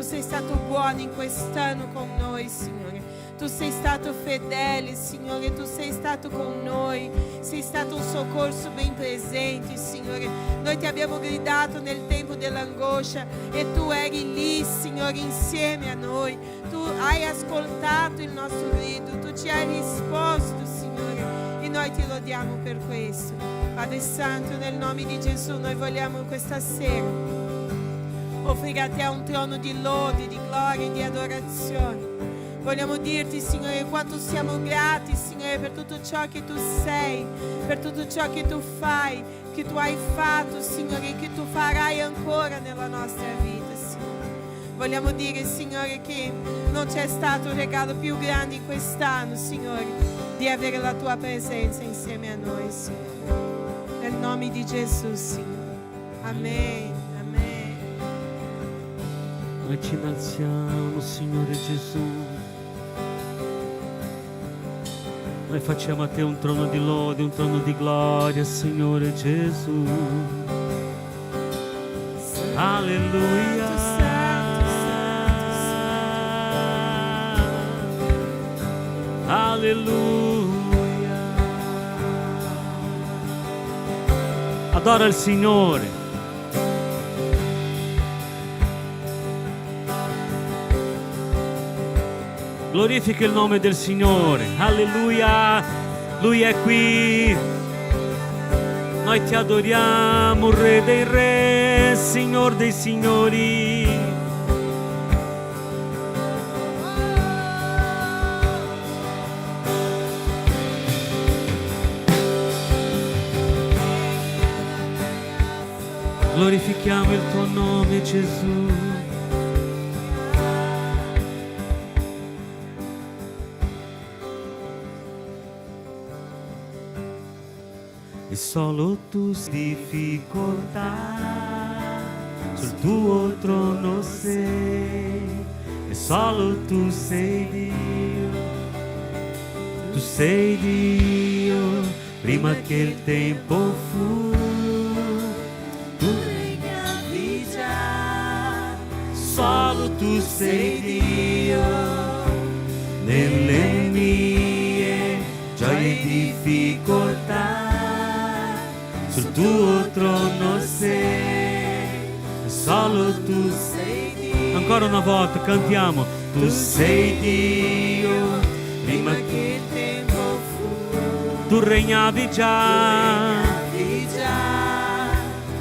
sei stato buono in quest'anno con noi, Signore. Tu sei stato fedele, Signore, tu sei stato con noi, sei stato un soccorso ben presente, Signore. Noi ti abbiamo gridato nel tempo dell'angoscia e tu eri lì, Signore, insieme a noi. Tu hai ascoltato il nostro grido, tu ci hai risposto, Signore, e noi ti lodiamo per questo. Padre Santo, nel nome di Gesù, noi vogliamo questa sera offrire a te un trono di lode, di gloria e di adorazione. Vogliamo dirti, Signore, quanto siamo grati, Signore, per tutto ciò che tu sei, per tutto ciò che tu fai, che tu hai fatto, Signore, e che tu farai ancora nella nostra vita, Signore. Vogliamo dire, Signore, che non c'è stato un regalo più grande in quest'anno, Signore, di avere la tua presenza insieme a noi, Signore. Nel nome di Gesù, Signore. Amen. Amen. Noi ci innalziamo, Signore Gesù. Noi facciamo a te un trono di lode, un trono di gloria, Signore Gesù. Alleluia. Alleluia. Adora il Signore. Glorifica il nome del Signore. Alleluia. Lui è qui. Noi ti adoriamo, Re dei Re, Signor dei Signori. Glorifichiamo il tuo nome, Gesù. E solo tu difficoltà sul tuo trono sei, e solo tu sei Dio, tu sei Dio, prima che il tempo fu, tu regnavi già, solo tu sei Dio, nelle mie gioie e difficoltà. Sul tuo trono sei, solo tu sei Dio. Ancora una volta cantiamo. Tu sei Dio, prima che il tempo fu. Tu regnavi già,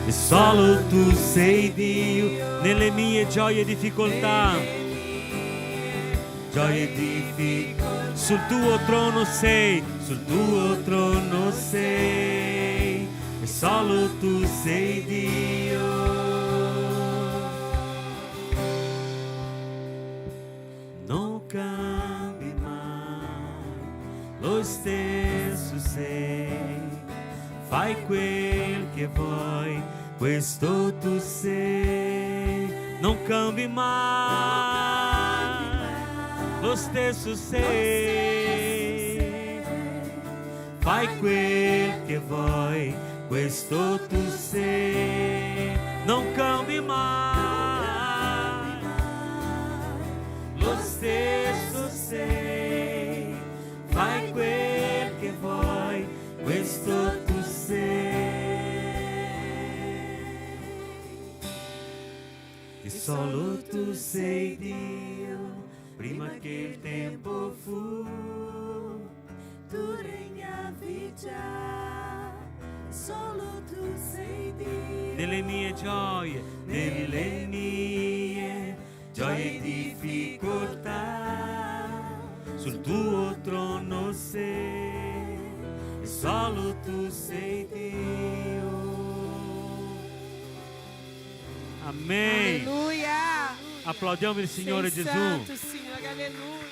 e solo tu sei Dio nelle mie gioie e difficoltà. Gioie e difficoltà. Sul tuo trono sei, sul tuo trono sei. E solo tu sei Dio. Non cambi mai, lo stesso sei. Fai quel che vuoi, questo tu sei. Non cambi mai, lo stesso sei. Fai quel che vuoi, questo tu sei, non cambi mai, lo stesso sei, fai quel che vuoi, questo tu sei, e solo tu sei Dio, prima che il tempo fu, tu regnavi già. Solo tu sei Dio. Nelle mie gioie, nelle mie gioie e difficoltà, sul tuo trono sei, e solo tu sei Dio. Amen. Alleluia. Applaudiamo il Signore sei Gesù. Santo, Signore, alleluia.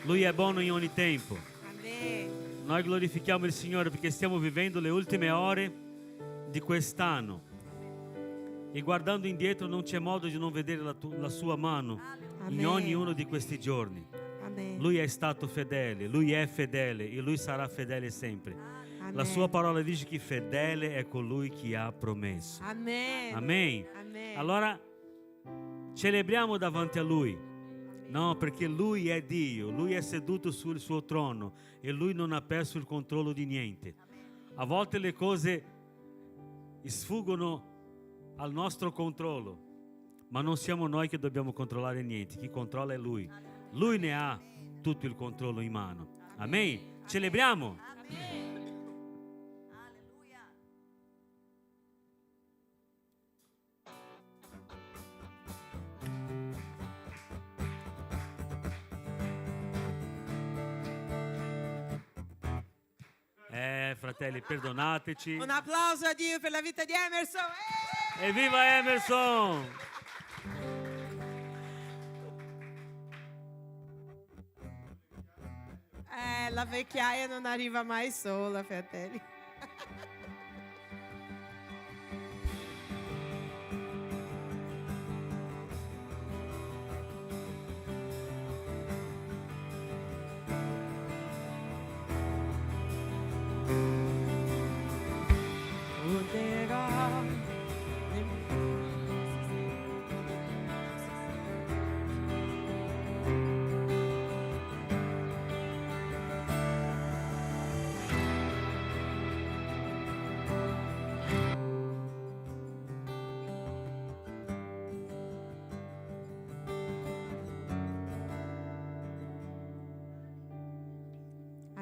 Lui è buono in ogni tempo. Amen. Noi glorifichiamo il Signore perché stiamo vivendo le ultime ore di quest'anno e guardando indietro non c'è modo di non vedere la sua mano in ognuno di questi giorni. Amen. Lui è stato fedele, Lui è fedele e Lui sarà fedele sempre. Amen. La sua parola dice che fedele è colui che ha promesso. Amen. Amen. Amen. Allora celebriamo davanti a Lui, no? Perché Lui è Dio, Lui è seduto sul suo trono e Lui non ha perso il controllo di niente. A volte le cose sfuggono al nostro controllo, ma non siamo noi che dobbiamo controllare niente, chi controlla è Lui. Lui ne ha tutto il controllo in mano. Amen. Celebriamo. Fratelli, perdonateci. Un applauso a Dio per la vita di Emerson. Evviva Emerson! La vecchiaia non arriva mai sola, fratelli.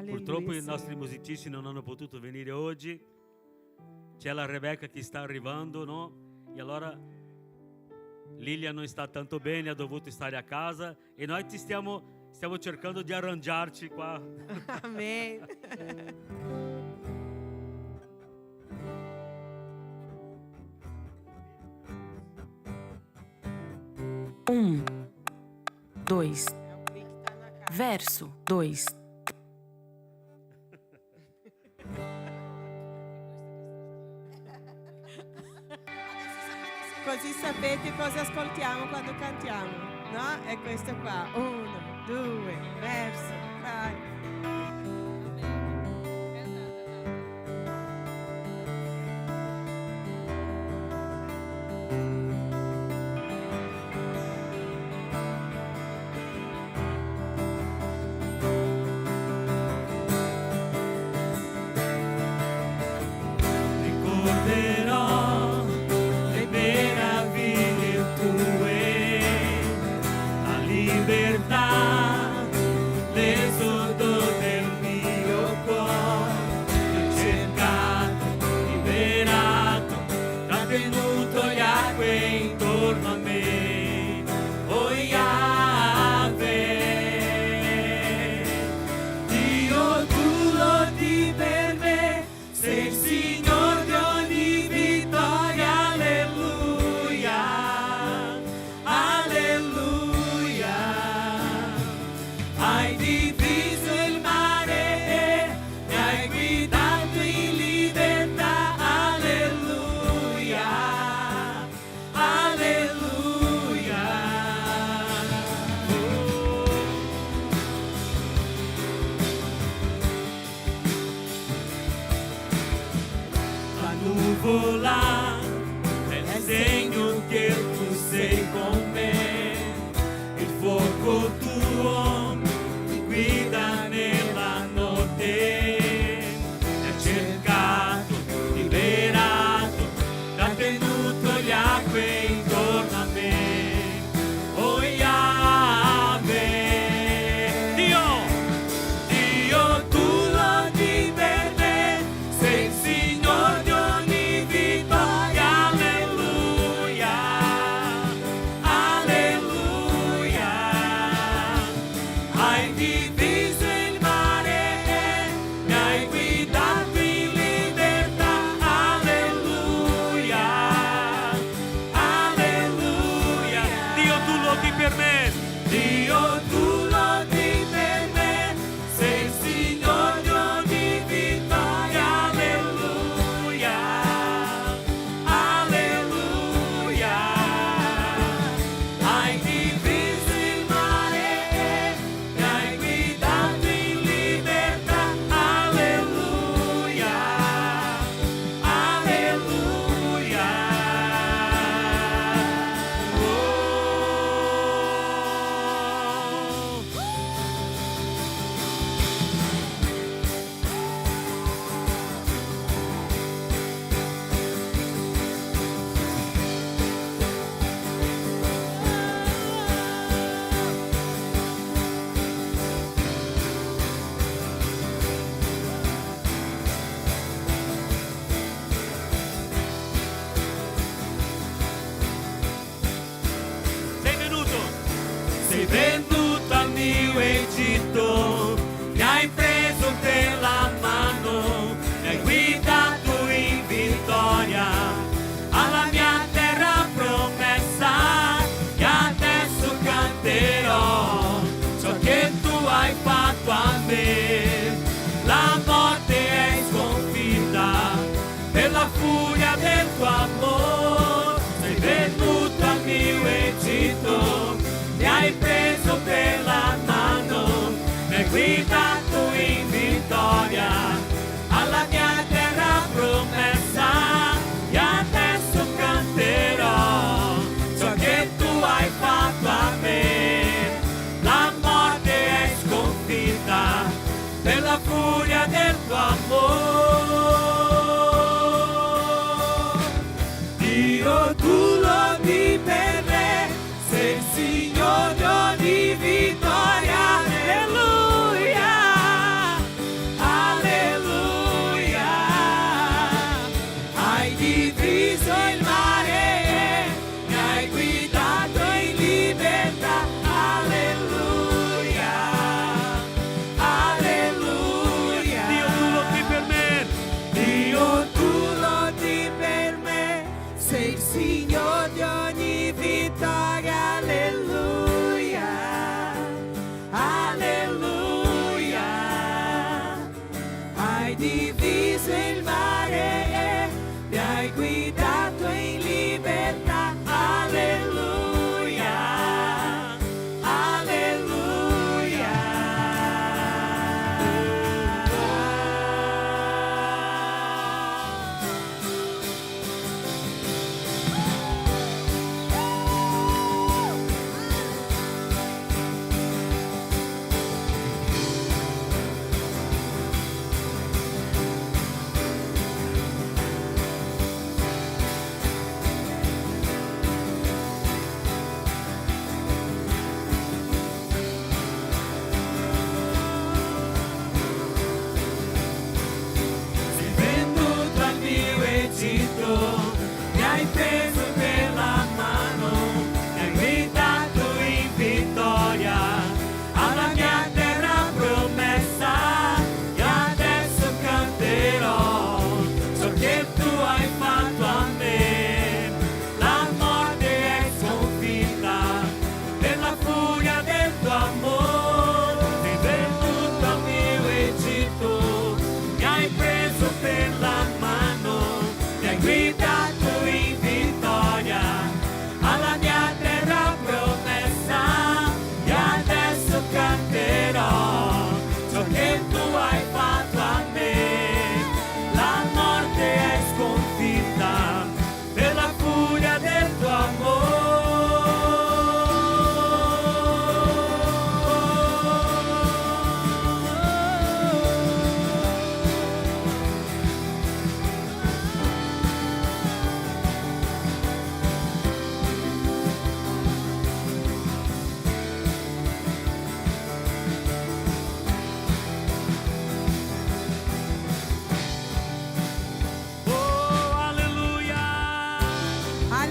Purtroppo i nostri musicisti non hanno potuto venire oggi. C'è la Rebecca che sta arrivando, no? E allora Lilia non sta tanto bene, ha dovuto stare a casa e noi stiamo cercando di arrangiarci qua. Amen. 1, 2, verso 2. Così sapete cosa ascoltiamo quando cantiamo, no? È questo qua. 1, 2, verso, vai. Alleluia.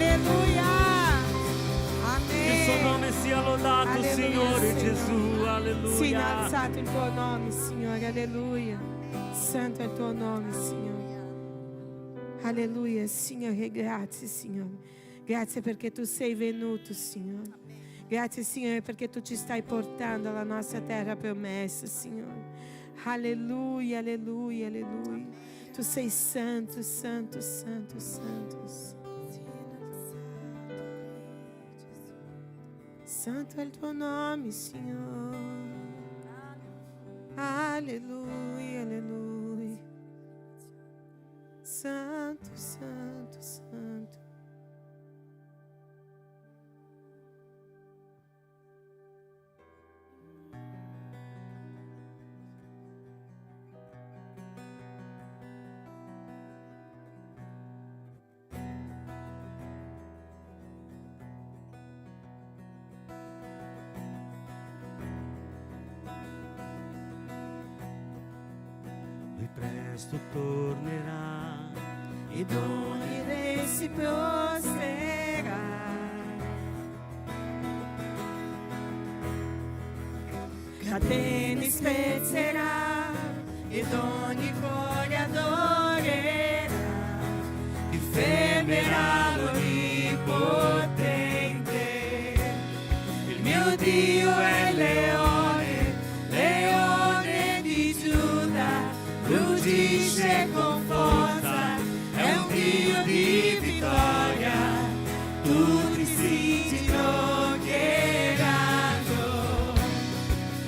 Alleluia. Il suo nome sia lodato, Alleluia, Signore Signore. Gesù. Sia Alleluia. innalzato il tuo nome, Signore. Alleluia. Santo è il tuo nome, Signore. Alleluia, Signore. Grazie, Signore. Grazie perché tu sei venuto, Signore. Grazie, Signore, perché tu ci stai portando alla nostra terra promessa, Signore. Alleluia, alleluia, alleluia. Tu sei santo, santo, santo, santo. Santo è il tuo nome, Signore. Alleluia, alleluia. Santo, santo, santo. E presto tornerà Ed ogni re si prosterà. Catene spezzerà ed ogni cuore adorerà. Ti fermerà l'Onnipotente. Il mio Dio è leone, leone di Giuda, ruggisce con forza, è un Dio di vittoria. Tutti si ginocchieranno.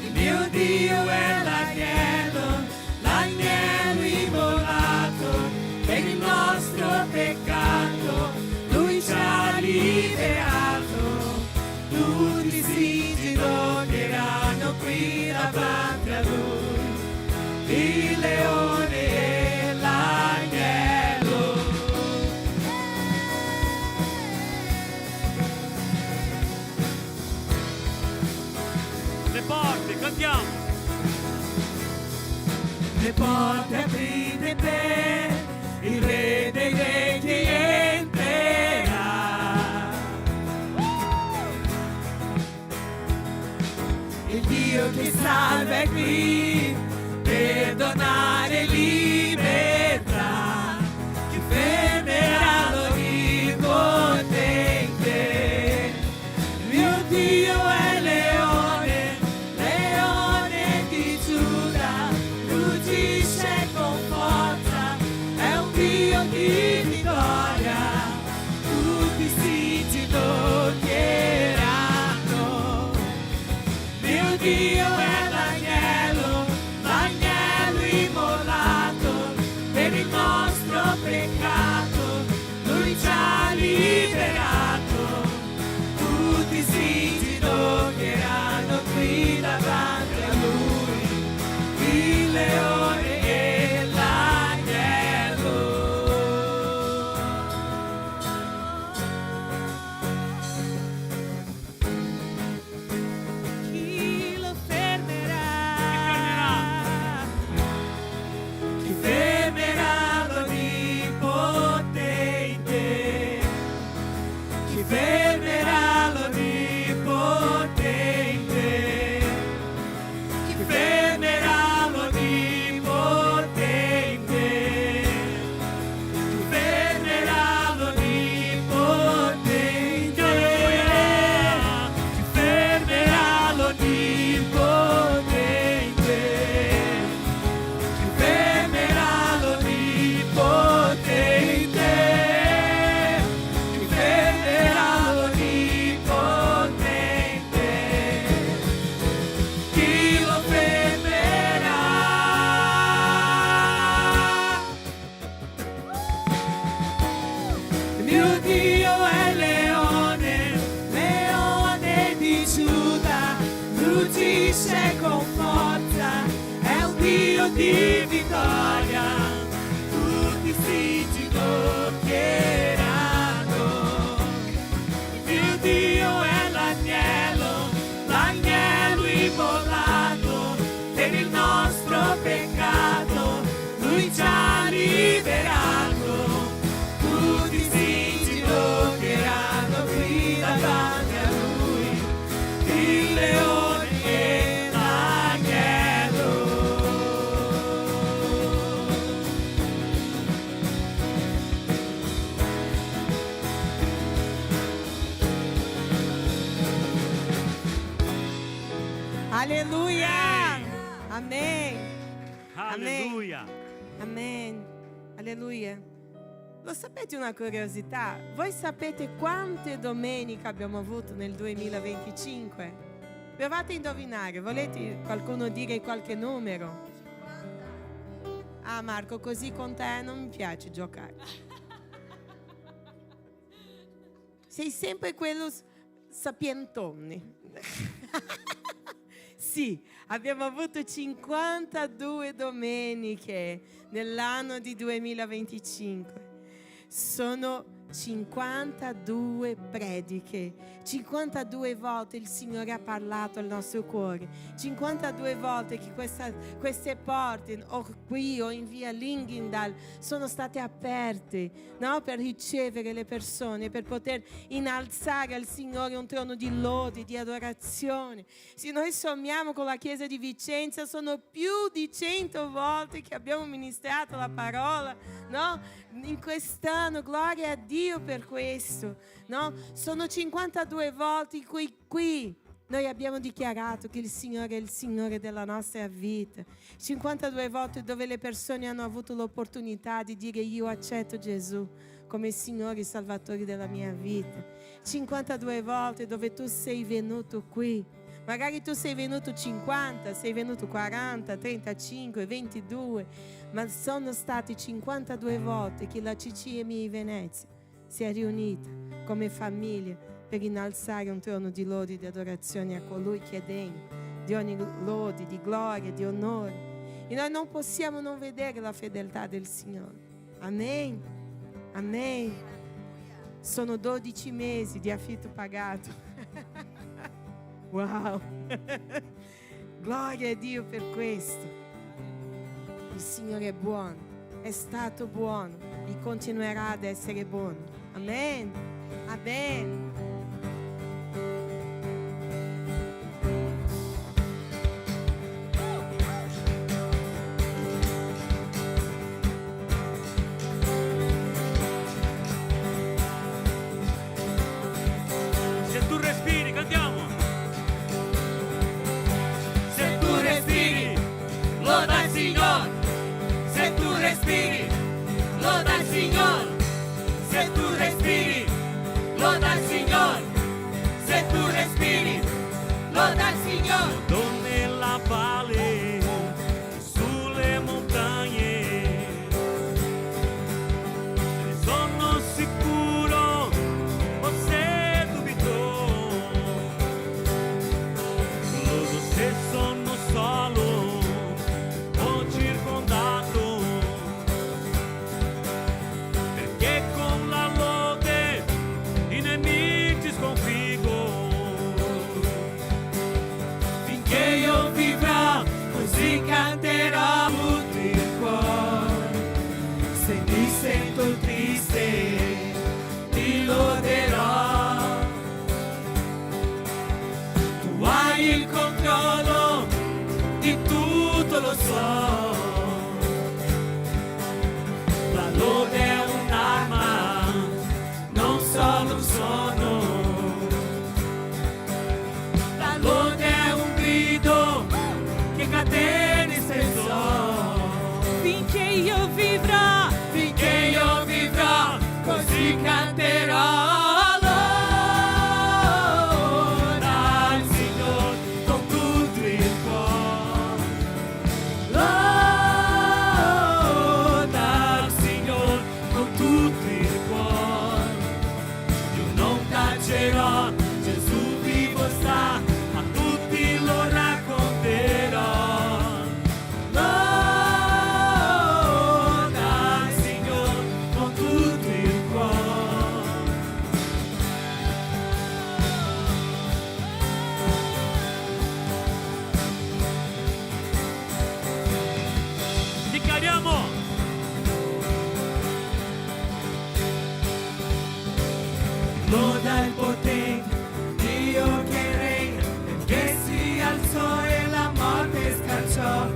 Il mio Dio è l'agnello, l'agnello immolato per il nostro peccato. Lui ci ha liberato. Tutti si ginocchieranno qui davanti a Lui. Il leone e l'agnello. le porte, cantiamo. Le porte aprite per il Re dei Re che entrerà. Il Dio che salva è qui per donare libertà. Chi fermerà l'Onnipotente? Il mio Dio è leone, leone di Giuda, ruggisce con forza, è un Dio di vittoria. Tutti si ginocchieranno. Mio Dio è l'agnello, l'agnello immolato per il nostro peccato. Lui ci ha liberato. Tutti si ginocchieranno qui davanti a Lui. Il leone e l'agnello. Chi lo fermerà? Chi fermerà l'Onnipotente? Chi fermerà l'Onnipotente? Chi fermerà l'Onnipotente? Chi fermerà l'Onnipotente? Chi fermerà l'Onnipotente? Chi fermerà l'Onnipotente? Chi fermerà l'Onnipotente? Chi lo fermerà? Il mio Dio è leone, leone di Giuda, ruggisce con forza, è un Dio di vittoria. Tutti si ginocchieranno. Il mio Dio è l'agnello, l'agnello immolato per il nostro peccato. Lui ci ha liberato. Tutti si ginocchieranno. Alleluia. Amen. Alleluia. Amen. Alleluia. Lo sapete una curiosità? Voi sapete quante domeniche abbiamo avuto nel 2025? Provate a indovinare. Volete qualcuno dire qualche numero? Ah, Marco, così con te non mi piace giocare. Sei sempre quello sapientone. Sì, abbiamo avuto 52 domeniche nell'anno di 2025. Sono 52 prediche, 52 volte il Signore ha parlato al nostro cuore, 52 volte che queste porte o qui o in via Lingendal sono state aperte, no? Per ricevere le persone, per poter innalzare al Signore un trono di lode, di adorazione. Se noi sommiamo con la Chiesa di Vicenza, sono più di 100 volte che abbiamo ministrato la parola, no? In quest'anno, gloria a Dio per questo, no? Sono 52 volte in cui qui noi abbiamo dichiarato che il Signore è il Signore della nostra vita. 52 volte dove le persone hanno avuto l'opportunità di dire: io accetto Gesù come Signore e Salvatore della mia vita. 52 volte dove tu sei venuto qui. Magari tu sei venuto 50, sei venuto 40, 35, 22, ma sono stati 52 volte che la CCMI Venezia si è riunita come famiglia per innalzare un trono di lode e di adorazione a colui che è degno di ogni lode, di gloria, di onore. E noi non possiamo non vedere la fedeltà del Signore. Amen. Amen. Sono 12 mesi di affitto pagato. Wow. Gloria a Dio per questo. Il Signore è buono, è stato buono e continuerà ad essere buono. Amen. Amen. Se tu respiri, cantiamo. Loda il Signore, se tu respiri, loda il Signore, se tu respiri, loda il Signore, se tu respiri, loda il Signore. Sto nella valle, sulle montagne, ne sono sicuro, o se dubito, lodo se sono solo. Circondato, perché con la lode i nemici sconfiggo. Finché io vivrò, così canterò tutto il cuore. Se mi sento triste, ti loderò. Tu hai il controllo di tutto, lo so. La lode è un'arma, non solo un suono. La lode è un grido che catene spezzò. Finché io vivrò, così canterò. Gesù vivo sta, a tutti lo racconterò. Loda il Signore con tutto il cuore. Dichiariamo. Loda il potente Dio che regna, perché si alzò e la morte scacciò.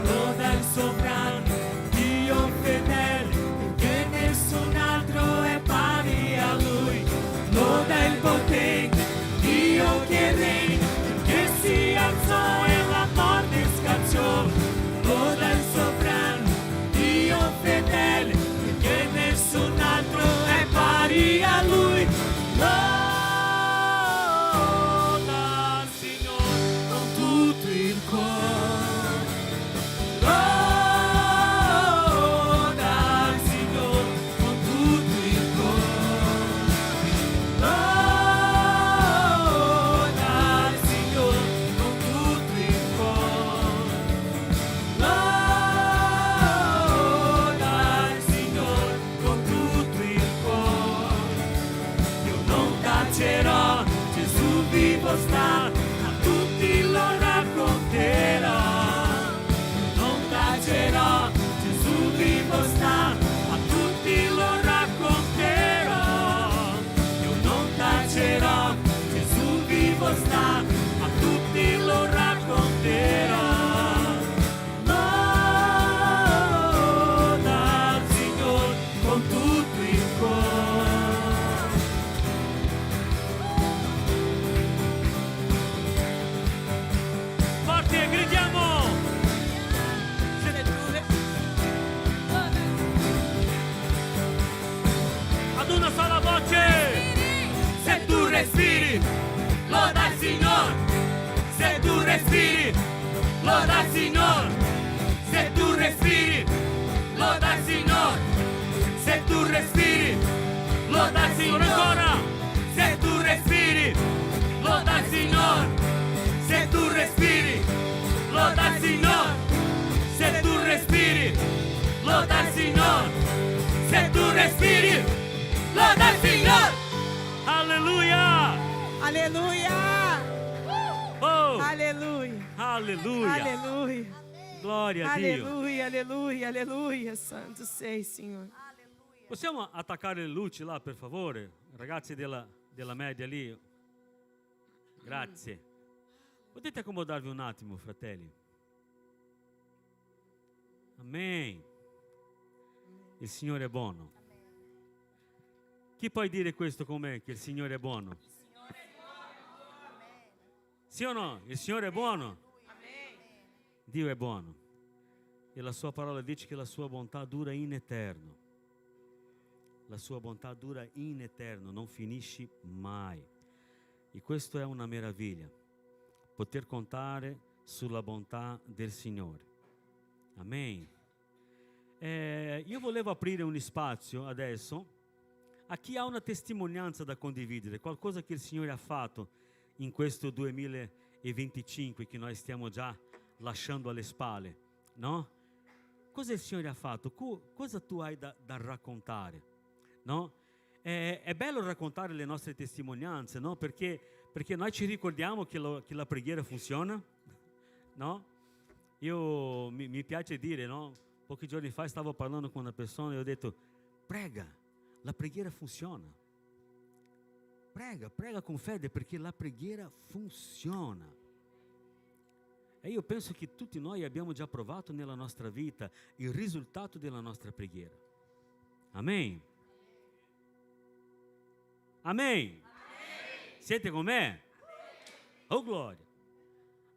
Loda il sovrano Dio fedele, perché nessun altro è pari a Lui. Loda il potente Dio che regna, perché si alzò e vivo sta, a tutti lo racconterò. Non tacerò, Gesù vivo sta, a tutti lo racconterò. Io non tacerò, Gesù vivo sta, a tutti lo racconterò. Se tu respiri, loda il Signore. Se tu respiri, loda il Signore. Se tu respiri, loda il Signore. Se tu respiri, loda il Signore ancora. Se tu respiri, loda il Signore. Se tu respiri, loda il Signore. Se tu respiri, loda il Signore. Se tu respiri, loda il Signore. Alleluia! Alleluia! Oh! Alleluia! Alleluia! Alleluia! Glória a Dio! Alleluia, alleluia, alleluia, santo sei, Signore. Possiamo attaccare le luci là, per favore? Ragazzi della media lì. Grazie. Potete accomodarvi un attimo, fratelli? Amen. Il Signore è buono. Chi può dire questo con me, che il Signore è buono? Sì o no? Il Signore è buono? Dio è buono. E la sua parola dice che la sua bontà dura in eterno. La sua bontà dura in eterno, non finisce mai. E questo è una meraviglia, poter contare sulla bontà del Signore. Amen. Io volevo aprire un spazio adesso a chi ha una testimonianza da condividere, qualcosa che il Signore ha fatto in questo 2025 che noi stiamo già lasciando alle spalle, no? Cosa il Signore ha fatto? Cosa tu hai da raccontare, no? È bello raccontare le nostre testimonianze, no? Perché noi ci ricordiamo che la preghiera funziona, no? Io mi piace dire, no? Pochi giorni fa stavo parlando con una persona e ho detto: prega, la preghiera funziona. Prega con fede, perché la preghiera funziona. E io penso che tutti noi abbiamo già provato nella nostra vita il risultato della nostra preghiera. Amen. Amen. Siete con me? Oh gloria.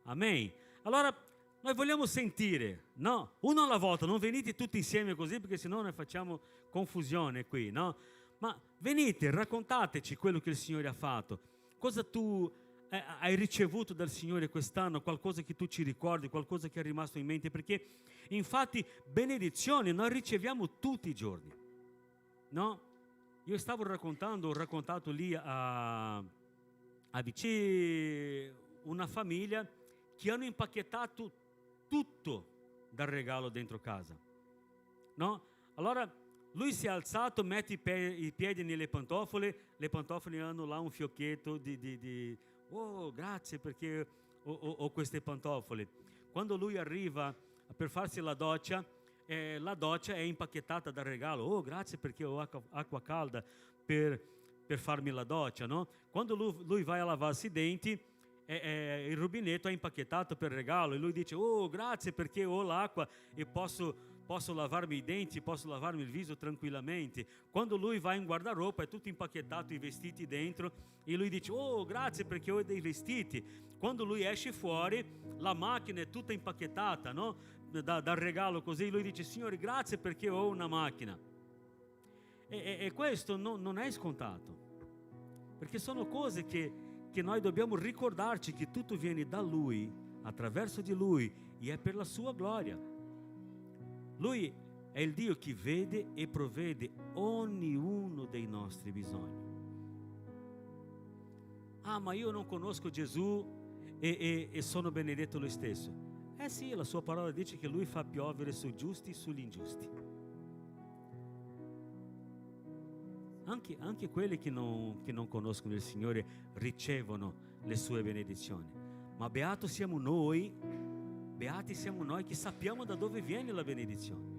Amen. Allora noi vogliamo sentire, no? Uno alla volta, non venite tutti insieme così, perché sennò noi facciamo confusione qui, no? Ma venite, raccontateci quello che il Signore ha fatto. Cosa tu hai ricevuto dal Signore quest'anno, qualcosa che tu ci ricordi, qualcosa che è rimasto in mente, perché infatti benedizioni noi riceviamo tutti i giorni, no? Io stavo raccontando, ho raccontato lì a vicino una famiglia che hanno impacchettato tutto dal regalo dentro casa, no? Allora lui si è alzato, mette i piedi nelle pantofole, le pantofole hanno là un fiocchetto di oh grazie perché ho queste pantofole. Quando lui arriva per farsi la doccia è impacchettata dal regalo. Oh grazie perché ho acqua calda per farmi la doccia, no? Quando lui va a lavarsi i denti, il rubinetto è impacchettato per regalo e lui dice: oh grazie perché ho l'acqua e posso lavarmi i denti, posso lavarmi il viso tranquillamente. Quando lui va in guardaroba è tutto impacchettato, i vestiti dentro, e lui dice: oh grazie perché ho dei vestiti. Quando lui esce fuori la macchina è tutta impacchettata, no? Dal regalo così, lui dice: Signore grazie perché ho una macchina. E questo non è scontato, perché sono cose che noi dobbiamo ricordarci che tutto viene da Lui, attraverso di Lui, e è per la sua gloria. Lui è il Dio che vede e provvede ognuno dei nostri bisogni. Ah, ma io non conosco Gesù e sono benedetto lui stesso. Sì, la sua parola dice che Lui fa piovere sui giusti e sugli ingiusti. anche quelli che non conoscono il Signore ricevono le sue benedizioni. Ma beati siamo noi che sappiamo da dove viene la benedizione.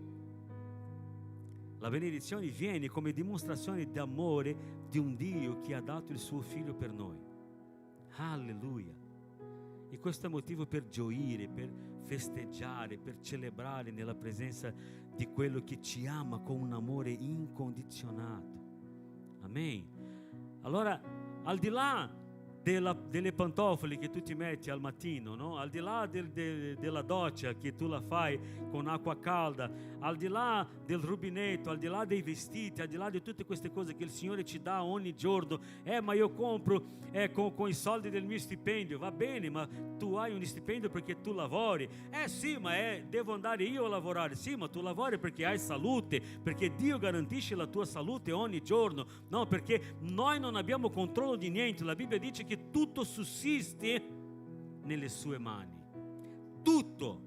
La benedizione viene come dimostrazione di amore di un Dio che ha dato il suo Figlio per noi. Alleluia! E questo è motivo per gioire, per festeggiare, per celebrare nella presenza di quello che ci ama con un amore incondizionato. Amen. Allora, al di là delle pantofole che tu ti metti al mattino, no? Al di là della doccia che tu la fai con acqua calda, al di là del rubinetto, al di là dei vestiti, al di là di tutte queste cose che il Signore ci dà ogni giorno, ma io compro con i soldi del mio stipendio. Va bene, ma tu hai un stipendio perché tu lavori. Sì, ma devo andare io a lavorare. Sì, ma tu lavori perché hai salute, perché Dio garantisce la tua salute ogni giorno. No, perché noi non abbiamo controllo di niente. La Bibbia dice che tutto sussiste nelle sue mani. Tutto.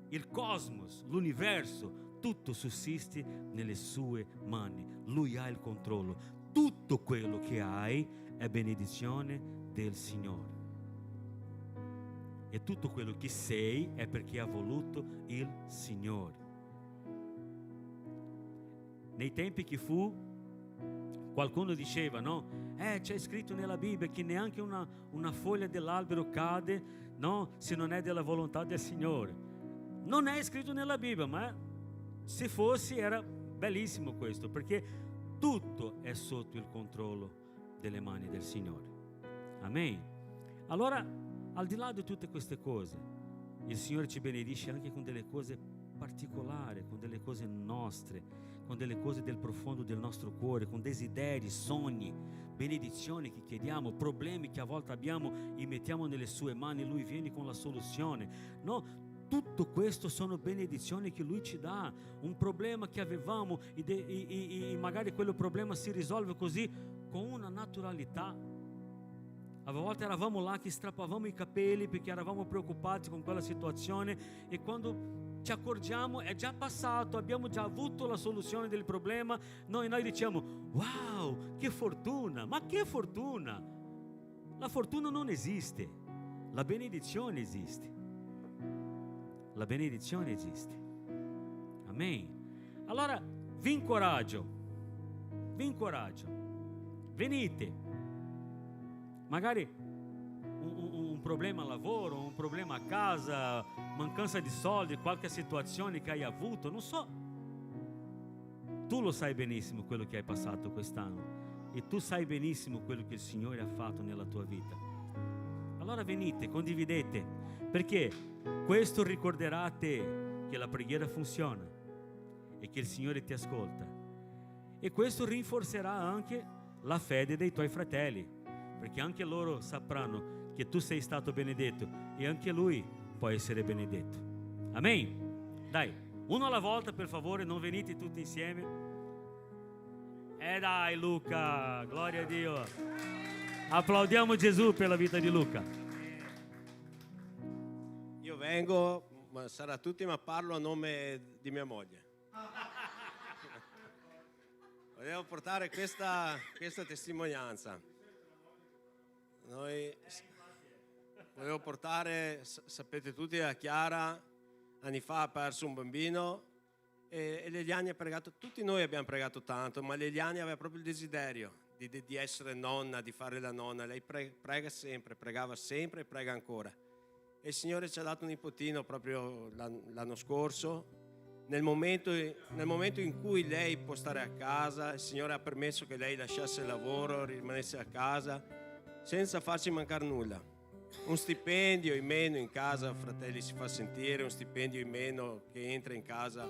Il cosmos, l'universo, tutto sussiste nelle sue mani. Lui ha il controllo. Tutto quello che hai è benedizione del Signore. E tutto quello che sei è perché ha voluto il Signore. Nei tempi che fu, qualcuno diceva, no? C'è scritto nella Bibbia che neanche una foglia dell'albero cade, no? Se non è della volontà del Signore. Non è scritto nella Bibbia, ma se fosse era bellissimo questo, perché tutto è sotto il controllo delle mani del Signore. Amen. Allora, al di là di tutte queste cose, il Signore ci benedisce anche con delle cose particolari, con delle cose nostre, con delle cose del profondo del nostro cuore, con desideri, sogni, benedizioni che chiediamo, problemi che a volte abbiamo, li mettiamo nelle sue mani, Lui viene con la soluzione. No, tutto questo sono benedizioni che Lui ci dà. Un problema che avevamo e magari quello problema si risolve così con una naturalità. A volte eravamo là che strappavamo i capelli perché eravamo preoccupati con quella situazione, e quando ci accorgiamo è già passato, abbiamo già avuto la soluzione del problema. Noi diciamo: wow, che fortuna! Ma che fortuna! La fortuna non esiste, la benedizione esiste. La benedizione esiste. Amen. Allora vi incoraggio, venite. Magari un problema al lavoro, un problema a casa, mancanza di soldi, qualche situazione che hai avuto, non so. Tu lo sai benissimo quello che hai passato quest'anno, e tu sai benissimo quello che il Signore ha fatto nella tua vita. Allora venite, condividete, perché questo ricorderà a te che la preghiera funziona e che il Signore ti ascolta, e questo rinforzerà anche la fede dei tuoi fratelli, perché anche loro sapranno che tu sei stato benedetto e anche lui può essere benedetto. Amen. Dai, uno alla volta, per favore, non venite tutti insieme. Dai Luca, gloria a Dio. Applaudiamo Gesù per la vita di Luca. Io vengo, ma sarà tutti, ma parlo a nome di mia moglie. Volevo portare questa testimonianza. Volevo portare, sapete tutti, a Chiara, anni fa ha perso un bambino, e Leliani ha pregato, tutti noi abbiamo pregato tanto, ma Leliani aveva proprio il desiderio di essere nonna, di fare la nonna. Lei prega sempre, pregava sempre e prega ancora. E il Signore ci ha dato un nipotino proprio l'anno scorso. Nel momento in cui lei può stare a casa, il Signore ha permesso che lei lasciasse il lavoro, rimanesse a casa, senza farci mancare nulla. Un stipendio in meno in casa, fratelli, si fa sentire. Un stipendio in meno che entra in casa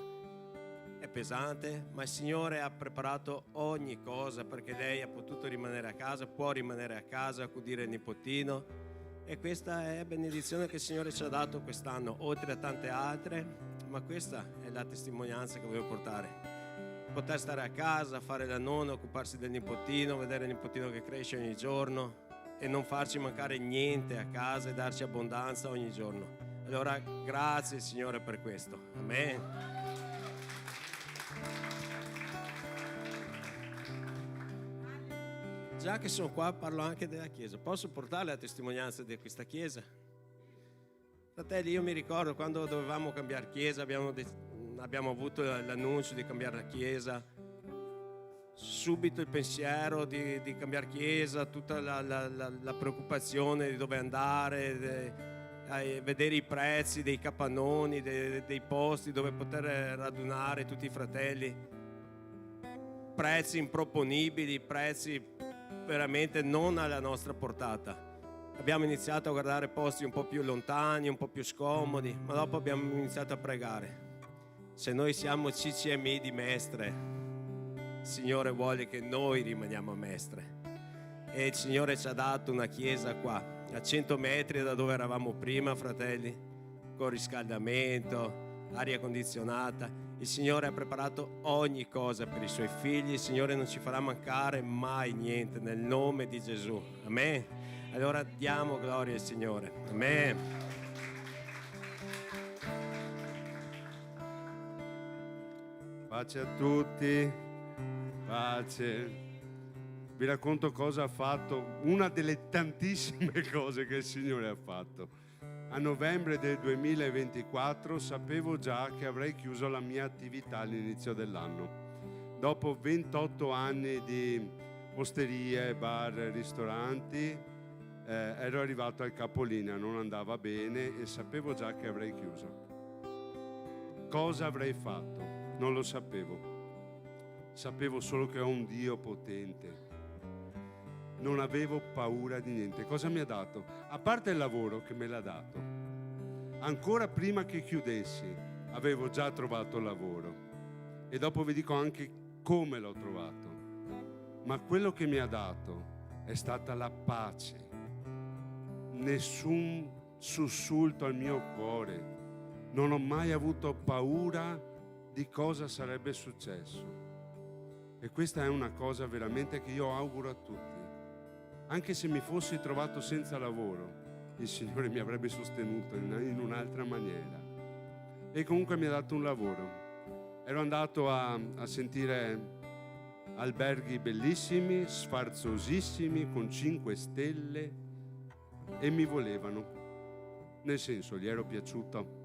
è pesante, ma il Signore ha preparato ogni cosa perché lei ha potuto rimanere a casa, può rimanere a casa, accudire il nipotino, e questa è benedizione che il Signore ci ha dato quest'anno, oltre a tante altre, ma questa è la testimonianza che voglio portare. Poter stare a casa, fare la nonna, occuparsi del nipotino, vedere il nipotino che cresce ogni giorno e non farci mancare niente a casa e darci abbondanza ogni giorno. Allora grazie Signore per questo. Amen. già che sono qua parlo anche della Chiesa. Posso portare la testimonianza di questa Chiesa? Fratelli, io mi ricordo quando dovevamo cambiare Chiesa, abbiamo avuto l'annuncio di cambiare la Chiesa, subito il pensiero di cambiare Chiesa, tutta la preoccupazione di dove andare, vedere i prezzi dei capannoni, dei posti dove poter radunare tutti i fratelli, prezzi improponibili, prezzi veramente non alla nostra portata. Abbiamo iniziato a guardare posti un po' più lontani, un po' più scomodi, ma dopo abbiamo iniziato a pregare. Se noi siamo CCMI di Mestre, il Signore vuole che noi rimaniamo a Mestre. E il Signore ci ha dato una chiesa qua, a 100 metri da dove eravamo prima, fratelli, con riscaldamento, aria condizionata. Il Signore ha preparato ogni cosa per i Suoi figli. Il Signore non ci farà mancare mai niente, nel nome di Gesù. Amen. Allora diamo gloria al Signore. Amen. Pace a tutti, pace. Vi racconto cosa ha fatto, una delle tantissime cose che il Signore ha fatto. A novembre del 2024 sapevo già che avrei chiuso la mia attività all'inizio dell'anno. Dopo 28 anni di osterie, bar, ristoranti, ero arrivato al capolinea, non andava bene e sapevo già che avrei chiuso. Cosa avrei fatto? Non lo sapevo. Sapevo solo che ho un Dio potente. Non avevo paura di niente. Cosa mi ha dato? A parte il lavoro che me l'ha dato, ancora prima che chiudessi avevo già trovato lavoro e dopo vi dico anche come l'ho trovato. Ma quello che mi ha dato è stata la pace. Nessun sussulto al mio cuore. Non ho mai avuto paura di cosa sarebbe successo. E questa è una cosa veramente che io auguro a tutti. Anche se mi fossi trovato senza lavoro, il Signore mi avrebbe sostenuto in un'altra maniera. E comunque mi ha dato un lavoro. Ero andato a sentire alberghi bellissimi, sfarzosissimi, con 5 stelle, e mi volevano. Nel senso, gli ero piaciuto.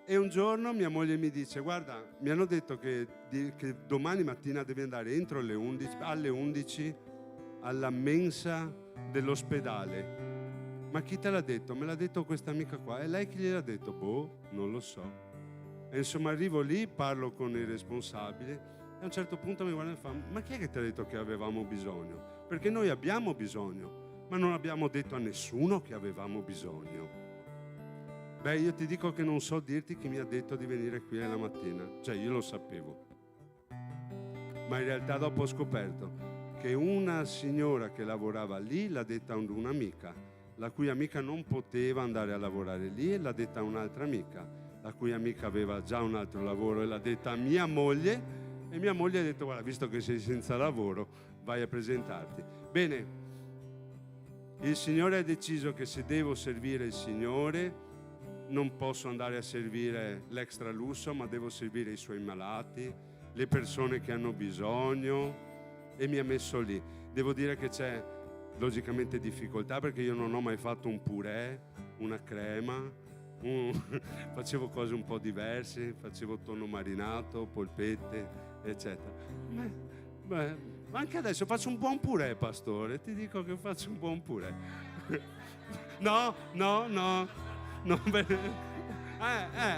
E un giorno mia moglie mi dice: guarda, mi hanno detto che domani mattina devi andare entro alle 11 alla mensa dell'ospedale. Ma chi te l'ha detto? Me l'ha detto questa amica qua. E lei chi gliel'ha detto? Boh, non lo so. E insomma arrivo lì, parlo con il responsabile e a un certo punto mi guarda e fa: ma chi è che ti ha detto che avevamo bisogno? Perché noi abbiamo bisogno, ma non abbiamo detto a nessuno che avevamo bisogno. Beh, io ti dico che non so dirti chi mi ha detto di venire qui la mattina. Cioè, io lo sapevo. Ma in realtà dopo ho scoperto che una signora che lavorava lì l'ha detta a un'amica, la cui amica non poteva andare a lavorare lì, e l'ha detta a un'altra amica, la cui amica aveva già un altro lavoro e l'ha detta a mia moglie, e mia moglie ha detto: guarda, visto che sei senza lavoro, vai a presentarti. Bene, il Signore ha deciso che se devo servire il Signore non posso andare a servire l'extra lusso, ma devo servire i Suoi malati, le persone che hanno bisogno, e mi ha messo lì. Devo dire che c'è logicamente difficoltà perché io non ho mai fatto un purè, una crema, facevo cose un po' diverse, facevo tonno marinato, polpette, eccetera. Ma anche adesso faccio un buon purè, pastore, ti dico che faccio un buon purè. No,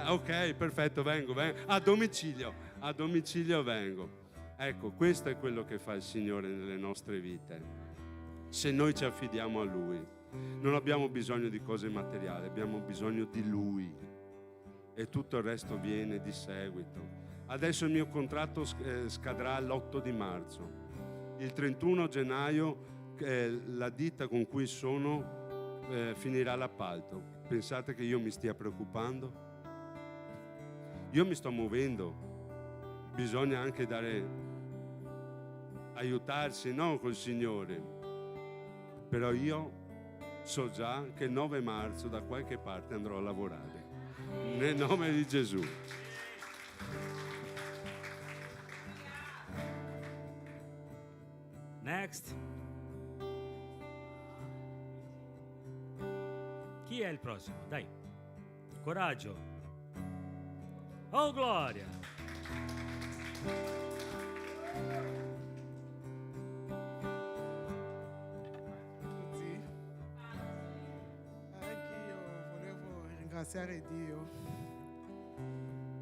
ok, perfetto, vengo, a domicilio vengo. Ecco, questo è quello che fa il Signore nelle nostre vite. Se noi ci affidiamo a Lui, non abbiamo bisogno di cose materiali, abbiamo bisogno di Lui, e tutto il resto viene di seguito. Adesso il mio contratto scadrà l'8 di marzo. Il 31 gennaio la ditta con cui sono finirà l'appalto. Pensate che io mi stia preoccupando? Io mi sto muovendo. Bisogna anche aiutarsi, no, col Signore. Però io so già che il 9 marzo da qualche parte andrò a lavorare. Nel nome di Gesù. Next. Next. Chi è il prossimo? Dai. Coraggio. Oh, gloria. Tutti. Anch'io volevo ringraziare Dio.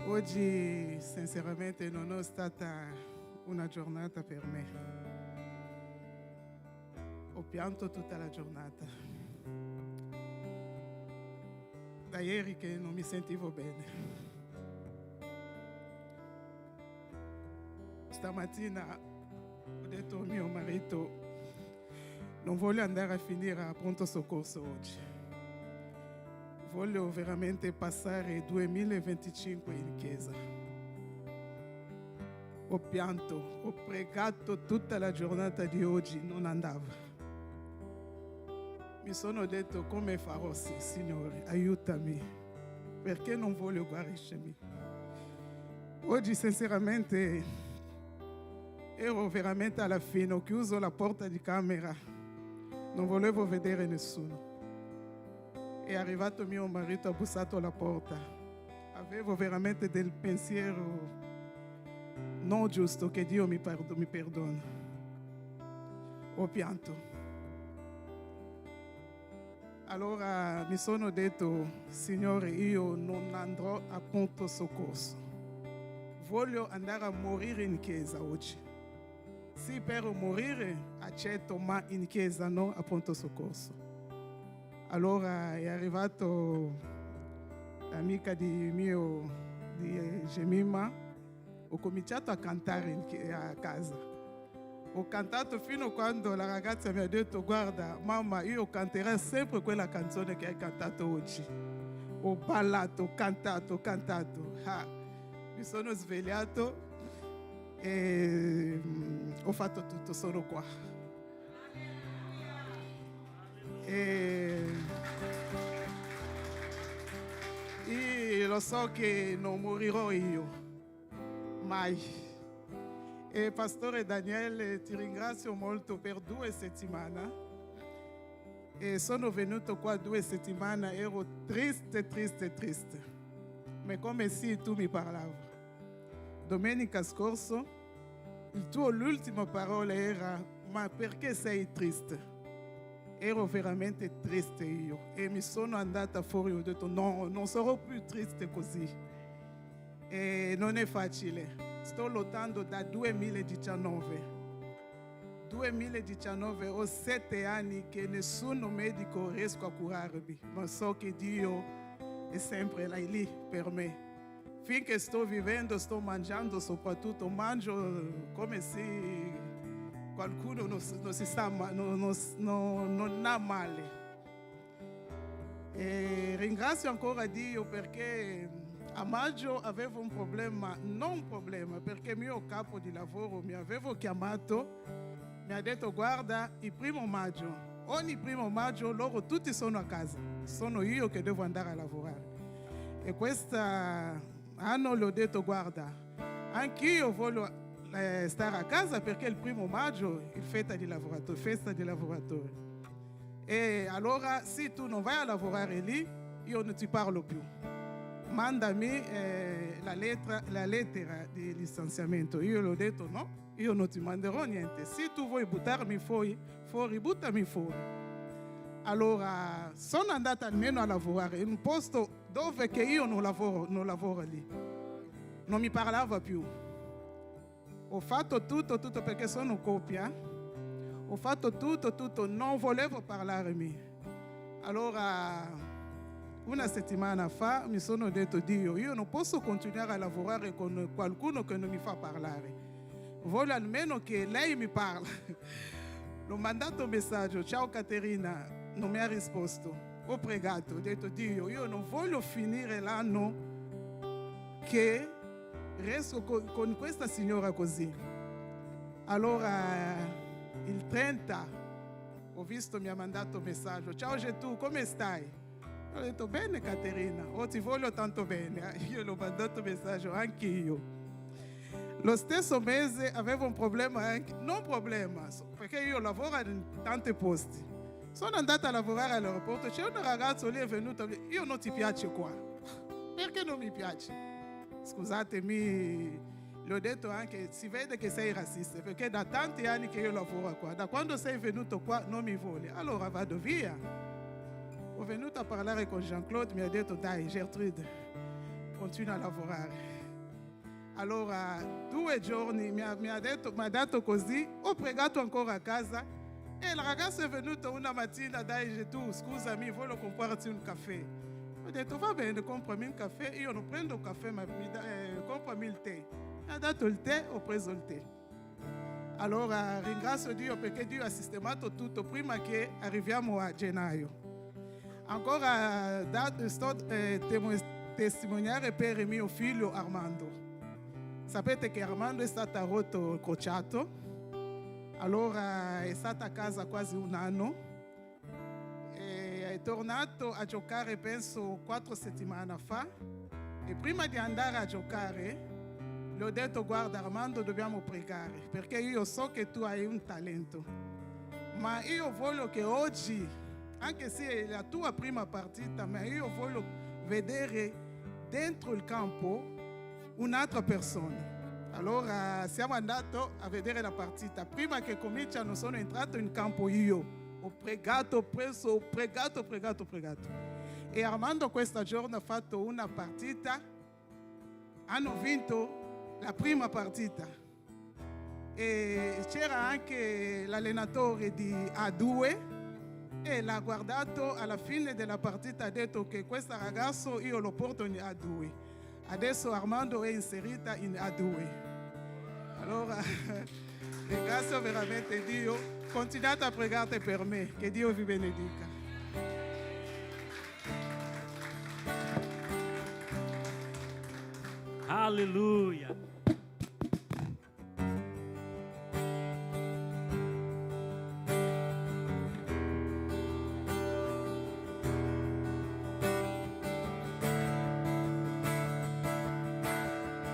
Oggi, sinceramente, non è stata una giornata per me. Ho pianto tutta la giornata. Da ieri che non mi sentivo bene. Stamattina ho detto a mio marito: non voglio andare a finire a pronto soccorso oggi. Voglio veramente passare 2025 in chiesa. Ho pianto, ho pregato tutta la giornata di oggi, non andava. Mi sono detto: come farò, sì, Signore, aiutami, perché non voglio guarirmi. Oggi sinceramente ero veramente alla fine, ho chiuso la porta di camera, non volevo vedere nessuno. È arrivato mio marito, ha bussato alla porta. Avevo veramente del pensiero non giusto, che Dio mi perdona. Ho pianto. Allora mi sono detto: Signore, io non andrò a pronto soccorso. Voglio andare a morire in chiesa oggi. Sì, per morire accetto, ma in chiesa no, a pronto soccorso. Allora è arrivato l'amica di Jemima. Ho cominciato a cantare a casa. Ho cantato fino a quando la ragazza mi ha detto: guarda mamma, io canterò sempre quella canzone che hai cantato oggi. Ho ballato, ho cantato. Mi sono svegliato e ho fatto tutto, sono qua. E io lo so che non morirò io, mai. E Pastore Daniele, ti ringrazio molto per 2 settimane. E sono venuto qua 2 settimane, ero triste. Ma come se tu mi parlavi. Domenica scorsa, l'ultima parola era: ma perché sei triste? Ero veramente triste io e mi sono andata fuori, ho detto: no, non sarò più triste così. E non è facile, sto lottando da 2019. 2019 ho 7 anni che nessun medico riesce a curarmi, ma so che Dio è sempre lì per me. Finché sto vivendo, sto mangiando, soprattutto mangio come se qualcuno non ha male. E ringrazio ancora Dio perché a maggio avevo un problema, perché il mio capo di lavoro mi aveva chiamato, mi ha detto: guarda, ogni primo maggio loro tutti sono a casa, sono io che devo andare a lavorare. E quest'anno le ho detto: guarda, anch'io voglio stare a casa perché il 1 maggio è festa di lavoratori. E allora se tu non vai a lavorare lì, io non ti parlo più. Mandami la lettera di licenziamento. Io le ho detto: no, io non ti manderò niente. Se tu vuoi buttarmi fuori, buttami fuori. Allora sono andata almeno a lavorare in un posto dove che io non lavoro lì. Non mi parlava più. Ho fatto tutto perché sono coppia. Ho fatto tutto, non volevo parlarmi. Allora, una settimana fa mi sono detto: Dio, io non posso continuare a lavorare con qualcuno che non mi fa parlare. Voglio almeno che lei mi parli. L'ho mandato un messaggio: ciao Caterina, non mi ha risposto. Ho pregato, ho detto: Dio, io non voglio finire l'anno che resto con questa signora così. Allora il 30 ho visto, mi ha mandato un messaggio: ciao Getù, come stai? Ho detto: bene Caterina, ti voglio tanto bene. Io l'ho mandato un messaggio anche io. Lo stesso mese avevo un problema anche, non problema, perché io lavoro in tanti posti. Sono andata a lavorare all'aeroporto, c'è un ragazzo lì è venuto, io non ti piace qua. Perché non mi piace? Scusatemi, l'ho detto anche, si vede che sei razzista, perché da tanti anni che io lavoro qua, da quando sei venuto qua non mi vuole, allora vado via. Ho venuto a parlare con Jean-Claude, mi ha detto dai Gertrude, continua a lavorare. Allora 2 giorni mi ha dato così, ho pregato ancora a casa e il ragazzo è venuto una mattina, dai tu scusami, voglio comprarti un caffè. Ho detto va bene, comprami un caffè, io non prendo caffè ma comprami il tè. Mi ha dato il tè, ho preso il tè. Allora ringrazio Dio perché Dio ha sistemato tutto prima che arriviamo a gennaio. Ancora sto testimoniare per mio figlio Armando. Sapete che Armando è stato rotto crociato, allora è stato a casa quasi un anno, è tornato a giocare penso 4 settimane fa e prima di andare a giocare gli ho detto guarda Armando dobbiamo pregare perché io so che tu hai un talento, ma io voglio che oggi, anche se è la tua prima partita, ma io voglio vedere dentro il campo un'altra persona. Allora siamo andati a vedere la partita. Prima che cominciano sono entrato in campo io. Ho pregato, ho pregato. E Armando questo giorno ha fatto una partita. Hanno vinto la prima partita. E c'era anche l'allenatore di A2 e l'ha guardato alla fine della partita, ha detto che questo ragazzo io lo porto in A2. Adesso Armando è inserita in A2. Allora ringrazio veramente Dio. Continuate a pregare per me. Che Dio vi benedica. Alleluia.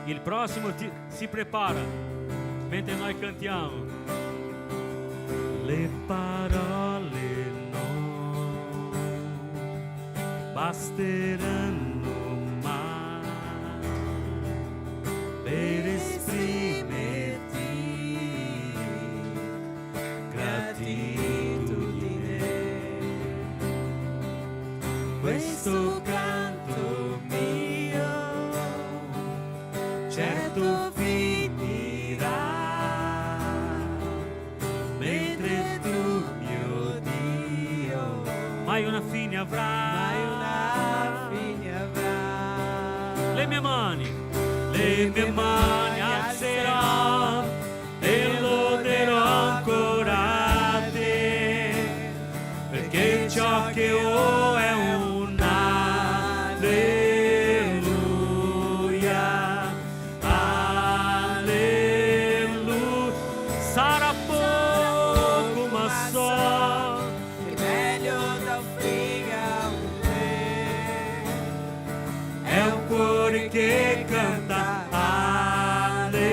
Il prossimo si prepara mentre noi cantiamo. Le parole non basteranno mai per esprimerti gratitudine. Questo canto mio certo finirà, mentre tu, mio Dio, mai una fine avrà. Le mie mani alzerò e loderò ancora te, perché ciò che ho è un alleluia. Sarà poco ma so che meglio da friga è un cuore che canta alleluia,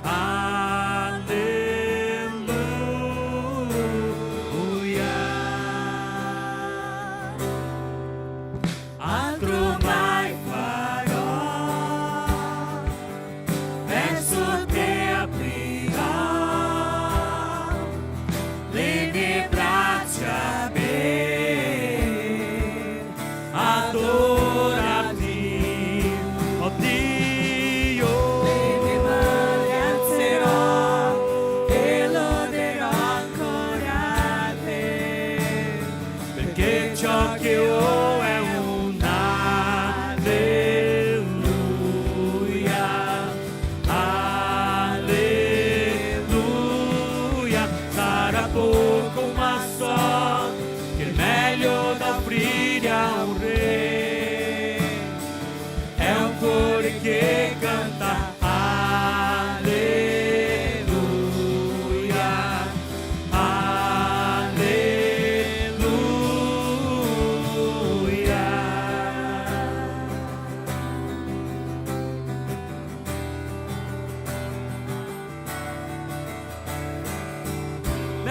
alleluia.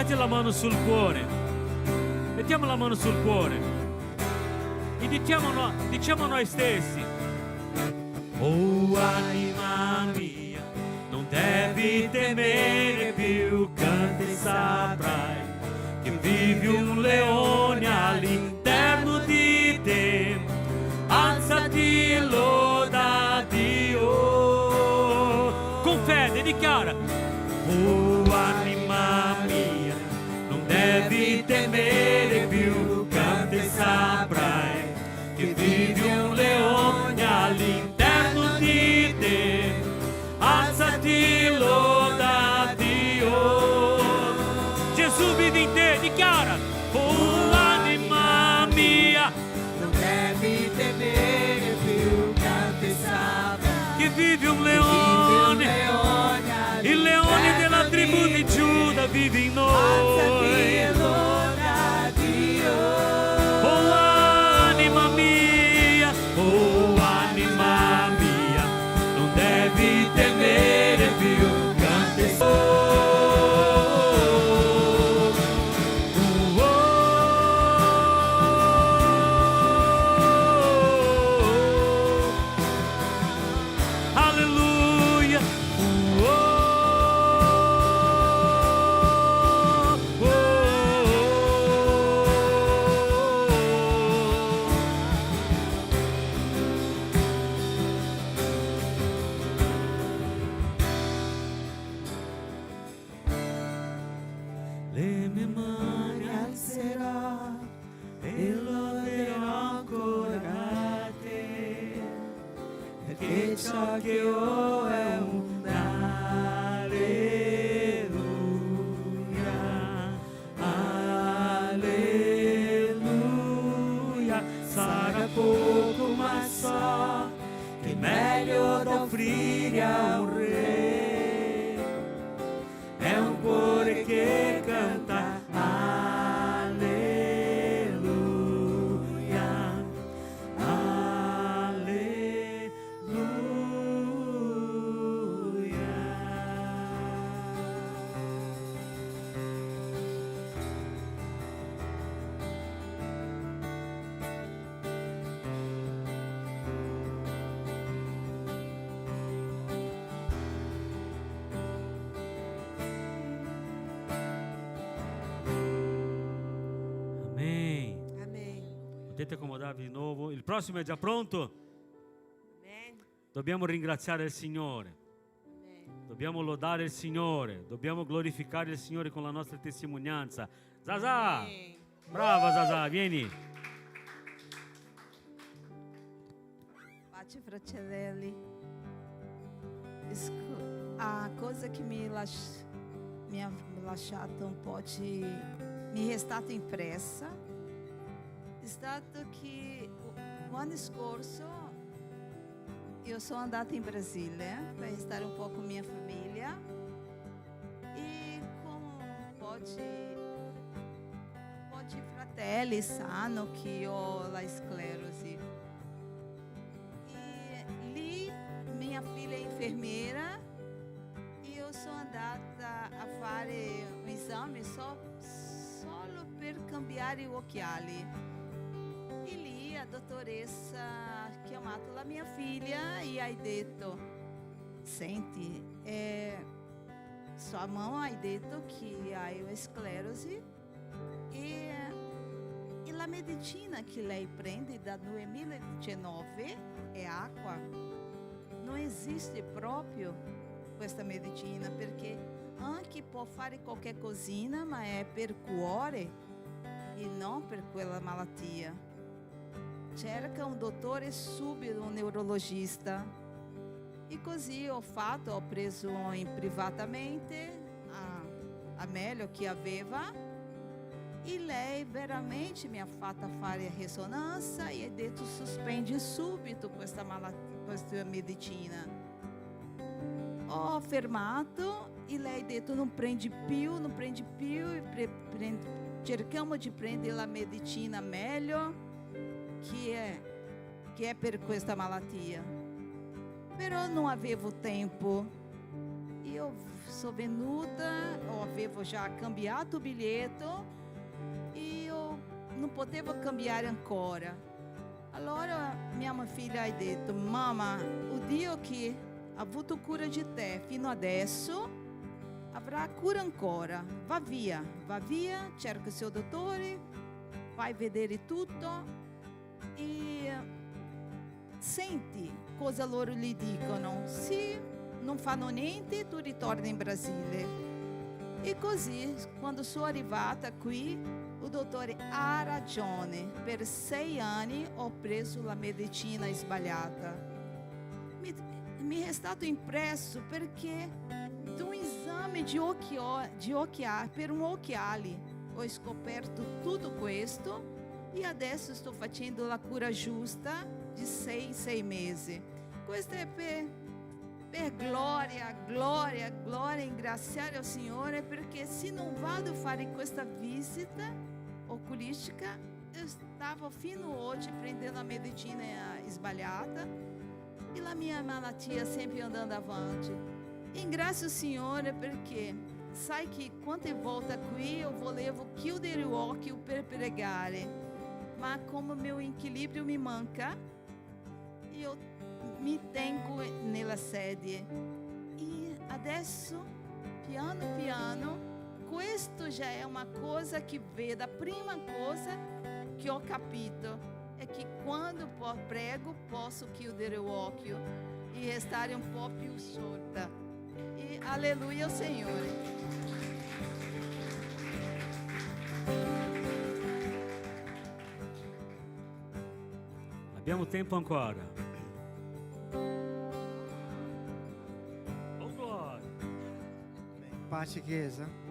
Metti la mano sul cuore. Mettiamo la mano sul cuore. E diciamo noi stessi. Oh anima mia, non devi temere più, canta e saprai che vivi un leone all'interno di te. Alzati e loda Dio. Con fede dichiara. Oh anima mia, non devi temere più, canta e saprai che vivi un leone all'interno di te. Alzati e loda Dio. Gesù vive in te, dichiara. Oh anima mia, non devi temere più, canta e saprai che vive un leone, il leone della tribù di Giuda vive in noi. Oh anima mia, non devi temere più, canta e alleluia. Le mie mani alzerò e loderò ancora te, perché ciò che ho è un alleluia. Sarà poco ma so che è meglio da offrire a un re. È un cuore che canta alleluia, alleluia. Amém. Amém. Potete accomodarvi di nuovo. Il prossimo è già pronto. Amém. Dobbiamo ringraziare il Signore. Amém. Dobbiamo lodare il Signore. Dobbiamo glorificare il Signore con la nostra testimonianza. Zazà! Amém. Brava Zazà, vieni. Bate fratelli. A coisa que me ha lasciato un po' mi è stata impressa è stato che l'anno scorso io sono andata in Brasile per stare un po' con mia famiglia e con un po' di fratelli sanno che io ho la sclerosi. E lì mia figlia è infermiera e io sono andata a fare un esame solo per cambiare gli occhiali. E lì la dottoressa ha chiamato la mia figlia e ha detto: senti, sua mamma ha detto che hai sclerosi e la medicina che lei prende da 2019 è acqua. Non esiste proprio questa medicina perché anche può fare qualche cosina, ma è per cuore e non per quella malattia. Cerca un dottore subito, un neurologista. E così ho preso privatamente a meglio che aveva e lei veramente mi ha fatto fare ressonanza e ha detto sospende subito questa medicina. Ho fermato e lei ha detto non prendi più, cerchiamo di prendere la medicina meglio che è per questa malattia. Però non avevo tempo e io sono venuta, avevo già cambiato il biglietto e io non potevo cambiare ancora. Allora mia figlia ha detto: mamma, o Dio che ha avuto cura di te fino adesso avrà cura ancora. Va via, cerca il suo dottore, vai a vedere tutto e senti cosa loro gli dicono. Se non fanno niente, tu ritorni in Brasile. E così, quando sono arrivata qui, il dottore ha ragione. Per 6 anni ho preso la medicina sbagliata. Mi è stato impresso perché di un esame di occhiali, per un occhiale, ho scoperto tutto questo e adesso sto facendo la cura giusta di 6 mesi. Questo è per gloria, ringraziare il Signore, perché se non vado a fare questa visita oculistica, io stavo fino oggi prendendo la medicina sbagliata e la mia malattia sempre andando avanti. Ringrazio il Signore perché sai che quante volte qui eu volevo chiudere o occhio per pregare, ma come meu equilíbrio mi manca, io mi tengo nella sedia. E adesso, piano piano, questo già è una cosa che vedo. La prima cosa che ho capito è che quando prego posso chiudere l'occhio e restare un po' più sorda. E alleluia al Signore. Abbiamo tempo ancora. Oh, gloria. Pace Chiesa.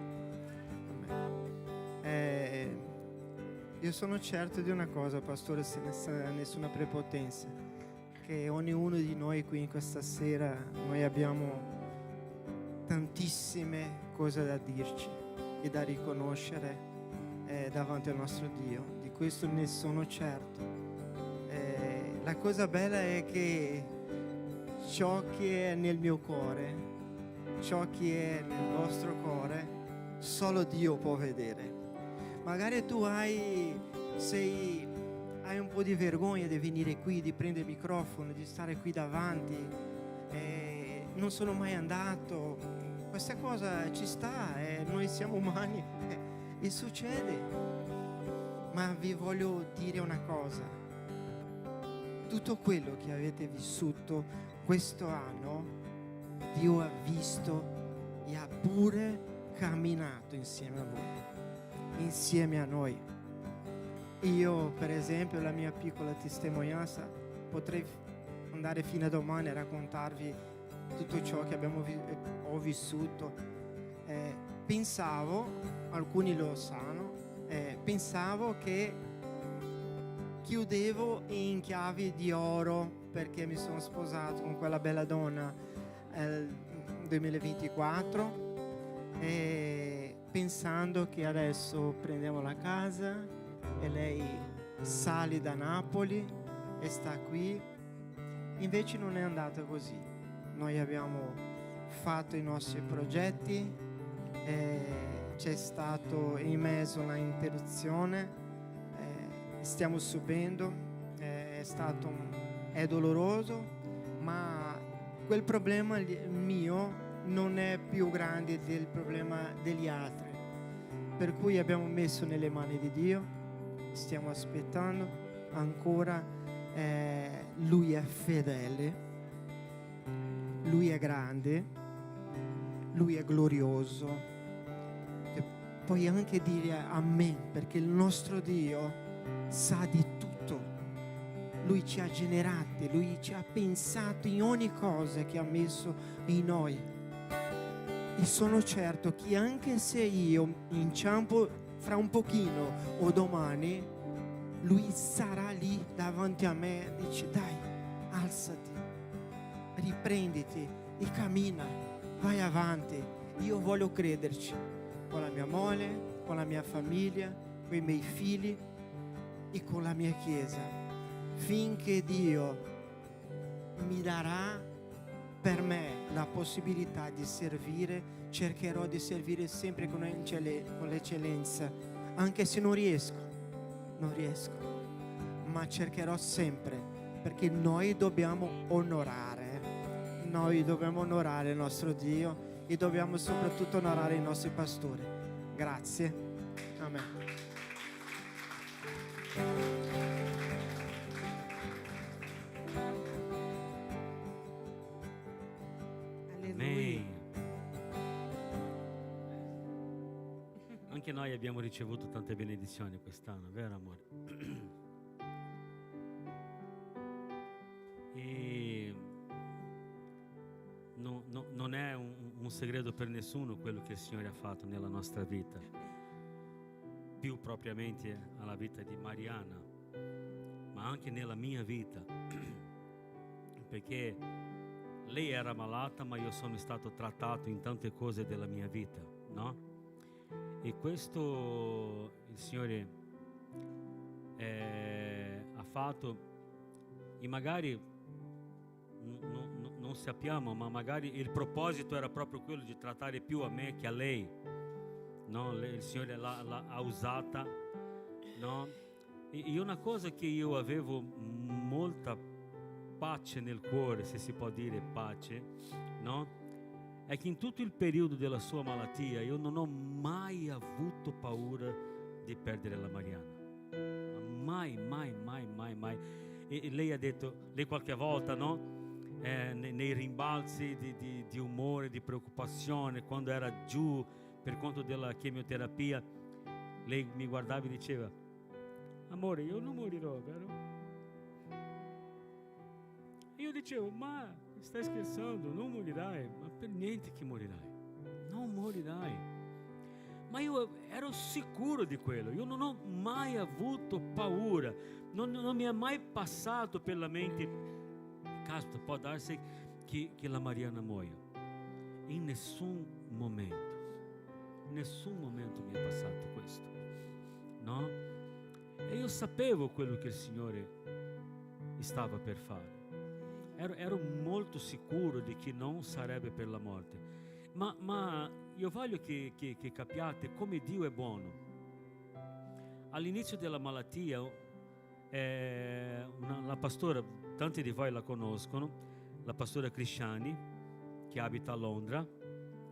Io sono certo di una cosa, pastore, senza nessuna prepotenza, che ognuno di noi qui in questa sera, noi abbiamo tantissime cose da dirci e da riconoscere davanti al nostro Dio. Di questo ne sono certo. La cosa bella è che ciò che è nel mio cuore, ciò che è nel vostro cuore, solo Dio può vedere. Magari tu hai un po' di vergogna di venire qui, di prendere il microfono, di stare qui davanti. Non sono mai andato. Questa cosa ci sta, noi siamo umani e succede. Ma vi voglio dire una cosa. Tutto quello che avete vissuto questo anno, Dio ha visto e ha pure camminato insieme a voi, insieme a noi. Io, per esempio, la mia piccola testimonianza, potrei andare fino a domani a raccontarvi tutto ciò che ho vissuto. Pensavo, alcuni lo sanno, pensavo che chiudevo in chiave di oro perché mi sono sposato con quella bella donna nel 2024 e pensando che adesso prendiamo la casa e lei sale da Napoli e sta qui. Invece non è andata così. Noi abbiamo fatto i nostri progetti, c'è stato in mezzo una interruzione, stiamo subendo, è doloroso, ma quel problema mio non è più grande del problema degli altri, per cui abbiamo messo nelle mani di Dio, stiamo aspettando ancora. Lui è fedele, Lui è grande, Lui è glorioso, e puoi anche dire amen, perché il nostro Dio sa di tutto. Lui ci ha generati, Lui ci ha pensato in ogni cosa che ha messo in noi. E sono certo che anche se io inciampo fra un pochino o domani, Lui sarà lì davanti a me e dice: dai, alzati, riprenditi e cammina, vai avanti. Io voglio crederci con la mia moglie, con la mia famiglia, con i miei figli e con la mia chiesa, finché Dio mi darà per me la possibilità di servire, cercherò di servire sempre con l'eccellenza, anche se non riesco, ma cercherò sempre, perché noi dobbiamo onorare il nostro Dio e dobbiamo soprattutto onorare i nostri pastori. Grazie. Amen. Alleluia. Anche noi abbiamo ricevuto tante benedizioni quest'anno, vero amore? E non è un segreto per nessuno quello che il Signore ha fatto nella nostra vita, più propriamente alla vita di Mariana, ma anche nella mia vita, perché lei era malata, ma io sono stato trattato in tante cose della mia vita, no? E questo il Signore ha fatto, e magari non sappiamo, ma magari il proposito era proprio quello di trattare più a me che a lei, no? Il Signore l'ha usata, no? E una cosa che io avevo molta pace nel cuore, se si può dire pace, no? È che in tutto il periodo della sua malattia io non ho mai avuto paura di perdere la Mariana. Mai. E lei ha detto, lei qualche volta, no? Nei rimbalzi di umore, di preoccupazione, quando era giù per conto della chemioterapia, lei mi guardava e diceva: amore, io non morirò, vero? E io dicevo: ma stai scherzando, non morirai, ma per niente che morirai, non morirai. Ma io ero sicuro di quello, io non ho mai avuto paura, non mi è mai passato per la mente: caspita, può darsi che la Mariana muoia. In nessun momento mi è passato questo, no? E io sapevo quello che il Signore stava per fare. Ero molto sicuro di che non sarebbe per la morte, ma io voglio che capiate come Dio è buono. All'inizio della malattia, la pastora, tanti di voi la conoscono, la pastora Crisciani, che abita a Londra.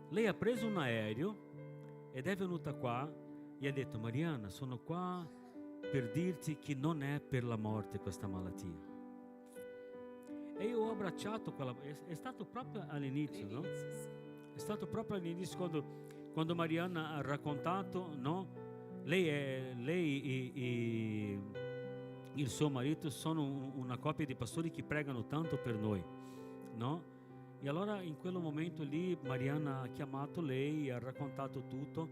Lei ha preso un aereo ed è venuta qua e ha detto: Mariana, sono qua per dirti che non è per la morte questa malattia. E io ho abbracciato quella, è stato proprio all'inizio, no? È stato proprio all'inizio quando Mariana ha raccontato, no? Lei e il suo marito sono una coppia di pastori che pregano tanto per noi, no? E allora in quel momento lì Mariana ha chiamato lei, ha raccontato tutto,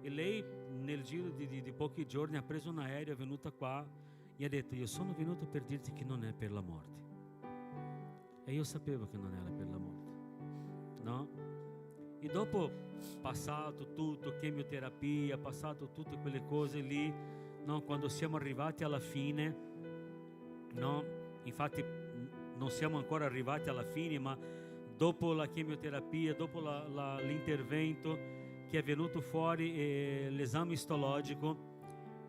e lei nel giro di pochi giorni ha preso un aereo, è venuta qua e ha detto: io sono venuto per dirti che non è per la morte. E io sapevo che non era per la morte, no? E dopo, passato tutto, chemioterapia, passato tutte quelle cose lì, no? Quando siamo arrivati alla fine, no? Infatti non siamo ancora arrivati alla fine, ma dopo la chemioterapia, dopo l'intervento che è venuto fuori, l'esame istologico,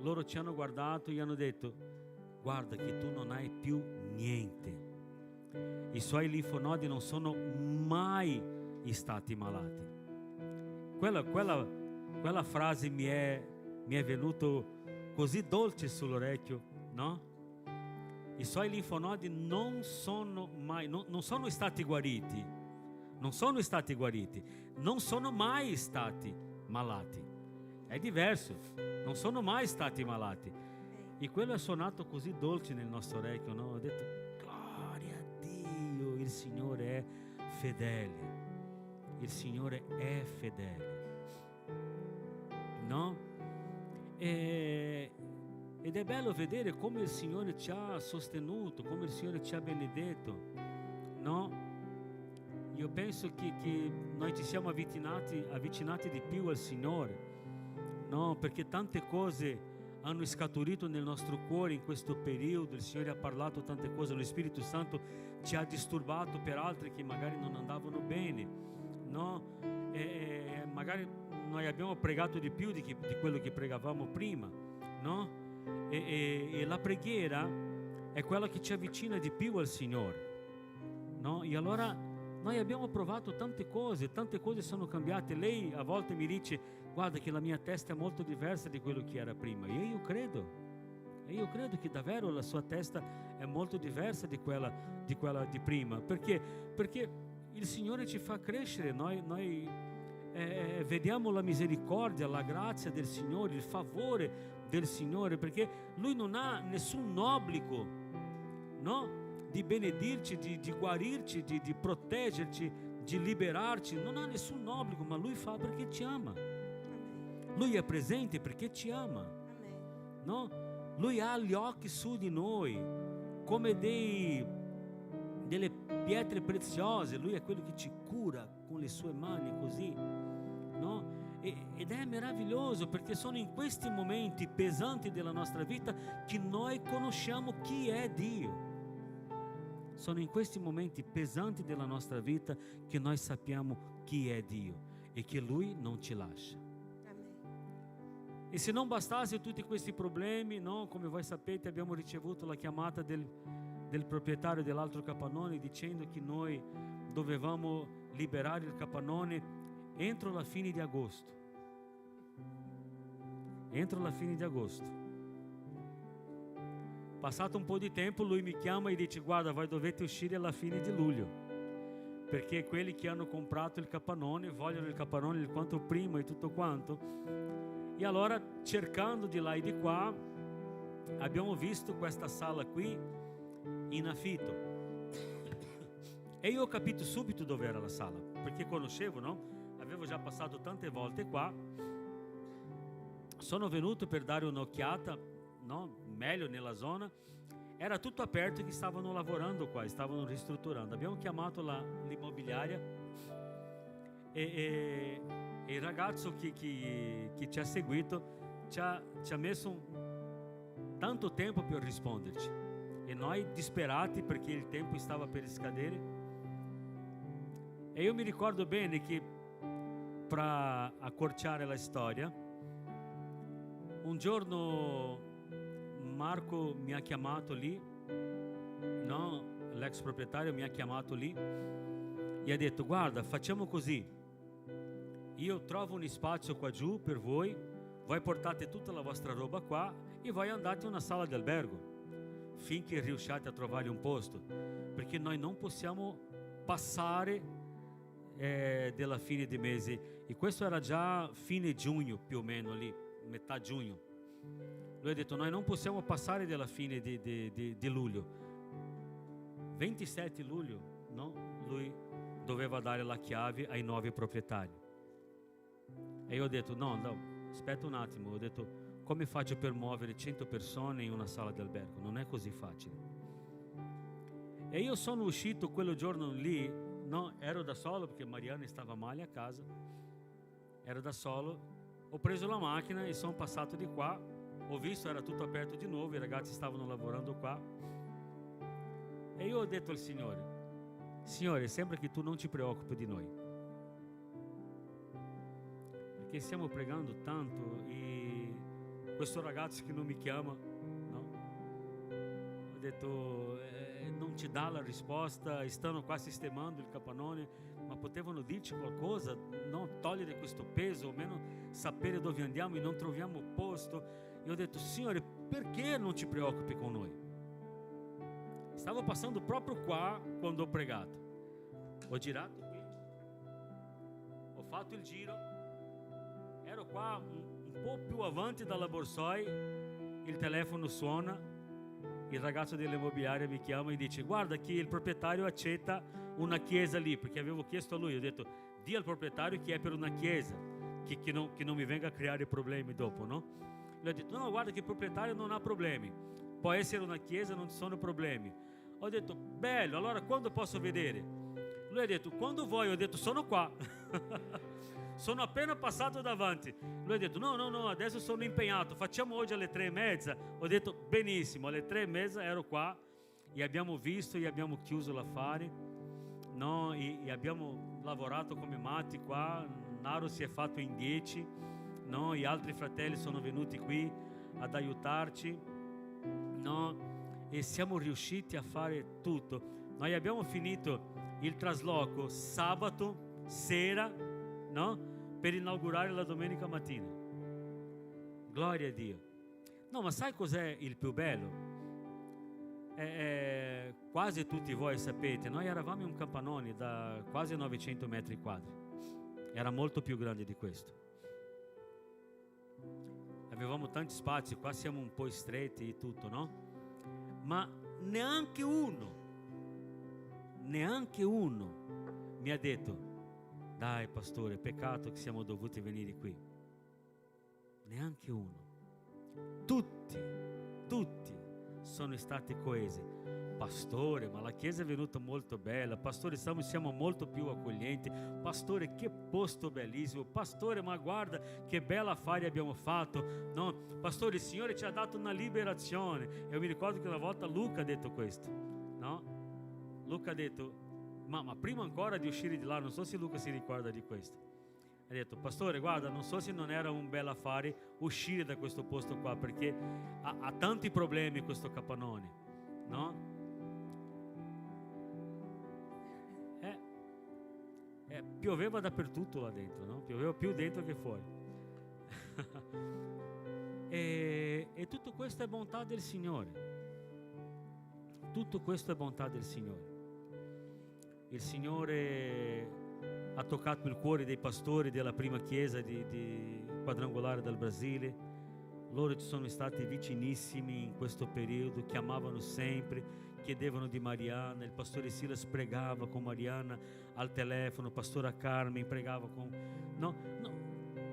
loro ci hanno guardato e hanno detto: guarda che tu non hai più niente. I suoi linfonodi non sono mai stati malati. Quella frase mi è venuto così dolce sull'orecchio, no? I suoi linfonodi non sono stati guariti, non sono mai stati malati. È diverso, non sono mai stati malati. E quello è suonato così dolce nel nostro orecchio, no? Ho detto: il Signore è fedele, il Signore è fedele, no? Ed è bello vedere come il Signore ci ha sostenuto, come il Signore ci ha benedetto, no? Io penso che noi ci siamo avvicinati di più al Signore, no? Perché tante cose hanno scaturito nel nostro cuore in questo periodo. Il Signore ha parlato tante cose, lo Spirito Santo ci ha disturbato per altre che magari non andavano bene, no? E magari noi abbiamo pregato di più di quello che pregavamo prima, no? E la preghiera è quella che ci avvicina di più al Signore, no? E allora noi abbiamo provato tante cose sono cambiate. Lei a volte mi dice: guarda che la mia testa è molto diversa di quello che era prima. E io credo che davvero la sua testa è molto diversa di quella di prima, perché il Signore ci fa crescere. Noi vediamo la misericordia, la grazia del Signore, il favore del Signore, perché Lui non ha nessun obbligo, no? Di benedirci, di guarirci, di proteggerci, di liberarci. Non ha nessun obbligo, ma Lui fa perché ci ama. Lui è presente perché ci ama, no? Lui ha gli occhi su di noi come delle pietre preziose. Lui è quello che ci cura con le sue mani così, no? Ed è meraviglioso, perché sono in questi momenti pesanti della nostra vita che noi conosciamo chi è Dio. Sono in questi momenti pesanti della nostra vita che noi sappiamo chi è Dio e che Lui non ci lascia. E se non bastasse tutti questi problemi, no? Come voi sapete, abbiamo ricevuto la chiamata del proprietario dell'altro capannone dicendo che noi dovevamo liberare il capannone entro la fine di agosto. Entro la fine di agosto. Passato un po' di tempo, lui mi chiama e dice: guarda, voi dovete uscire alla fine di luglio, perché quelli che hanno comprato il capannone vogliono il capannone il quanto prima e tutto quanto. E allora, cercando di là e di qua, abbiamo visto questa sala qui in affitto. E io ho capito subito dove era la sala, perché conoscevo, no? Avevo già passato tante volte qua. Sono venuto per dare un'occhiata, no? Meglio nella zona. Era tutto aperto, che stavano lavorando qua, stavano ristrutturando. Abbiamo chiamato l'immobiliaria e il ragazzo che ci ha seguito ci ha messo tanto tempo per risponderci, e noi disperati perché il tempo stava per scadere. E io mi ricordo bene che, per accorciare la storia, un giorno Marco mi ha chiamato lì, no? L'ex proprietario mi ha chiamato lì e ha detto: guarda, facciamo così, io trovo un spazio qua giù per voi portate tutta la vostra roba qua e voi andate in una sala di albergo finché riusciate a trovare un posto, perché noi non possiamo passare della fine di mese. E questo era già fine giugno, più o meno lì, metà giugno. Lui ha detto: noi non possiamo passare della fine di luglio. 27 luglio, no? Lui doveva dare la chiave ai nuovi proprietari. E io ho detto: no, aspetta un attimo. Ho detto: come faccio per muovere 100 persone in una sala di albergo? Non è così facile. E io sono uscito quello giorno lì, no? Ero da solo perché Mariana stava male a casa. Ero da solo. Ho preso la macchina e sono passato di qua. Ho visto, era tutto aperto di nuovo, i ragazzi stavano lavorando qua. E io ho detto al Signore: Signore, sembra che tu non ci preoccupi di noi, perché stiamo pregando tanto e questo ragazzo che non mi chiama, no? Ho detto: non ci dà la risposta, stanno qua sistemando il capannone, ma potevano dirci qualcosa, no? Togliere questo peso, o meno sapere dove andiamo e non troviamo posto. E ho detto: Signore, perché non ci preoccupi con noi? Stavo passando proprio qua quando ho pregato. Ho girato qui, ho fatto il giro, ero qua un po' più avanti dalla Borsoi, il telefono suona, il ragazzo dell'immobiliare mi chiama e dice: guarda che il proprietario accetta una chiesa lì, perché avevo chiesto a lui, ho detto: di al proprietario che è per una chiesa, che non mi venga a creare problemi dopo, no? Lui ha detto: no, guarda che il proprietario non ha problemi, può essere una chiesa, non ci sono problemi. Ho detto: bello, allora quando posso vedere? Lui ha detto: quando vuoi. Ho detto: sono qua. sono appena passato davanti. Lui ha detto no, adesso sono impegnato, facciamo oggi alle 3:30. Ho detto benissimo, alle 3:30 ero qua e abbiamo visto e abbiamo chiuso l'affare, no? E abbiamo lavorato come matti qua. Naro si è fatto in 10, no? Gli altri fratelli sono venuti qui ad aiutarci, no? E siamo riusciti a fare tutto. Noi abbiamo finito il trasloco sabato sera, no? Per inaugurare la domenica mattina. Gloria a Dio. No, ma sai cos'è il più bello? Quasi tutti voi sapete, noi eravamo in un campanone da quasi 900 metri quadri. Era molto più grande di questo. Avevamo tanti spazi, qua siamo un po' stretti e tutto, no? Ma neanche uno mi ha detto: dai pastore, peccato che siamo dovuti venire qui. Neanche uno. Tutti sono stati coesi. Pastore, ma la chiesa è venuta molto bella. Pastore, siamo molto più accoglienti. Pastore, che posto bellissimo. Pastore, ma guarda che bella affare abbiamo fatto. No, pastore, il Signore ci ha dato una liberazione. E io mi ricordo che una volta Luca ha detto questo, no? Luca ha detto, ma prima ancora di uscire di là, non so se Luca si ricorda di questo, ha detto: pastore, guarda, non so se non era un bel affare uscire da questo posto qua, perché ha tanti problemi questo capannone, no? Pioveva dappertutto là dentro, no? Pioveva più dentro che fuori. e tutto questo è bontà del Signore. Tutto questo è bontà del Signore. Il Signore ha toccato il cuore dei pastori della prima chiesa di quadrangolare del Brasile. Loro ci sono stati vicinissimi in questo periodo, chiamavano sempre, chiedevano di Mariana. Il pastore Silas pregava con Mariana al telefono, pastora Carmen pregava con... No,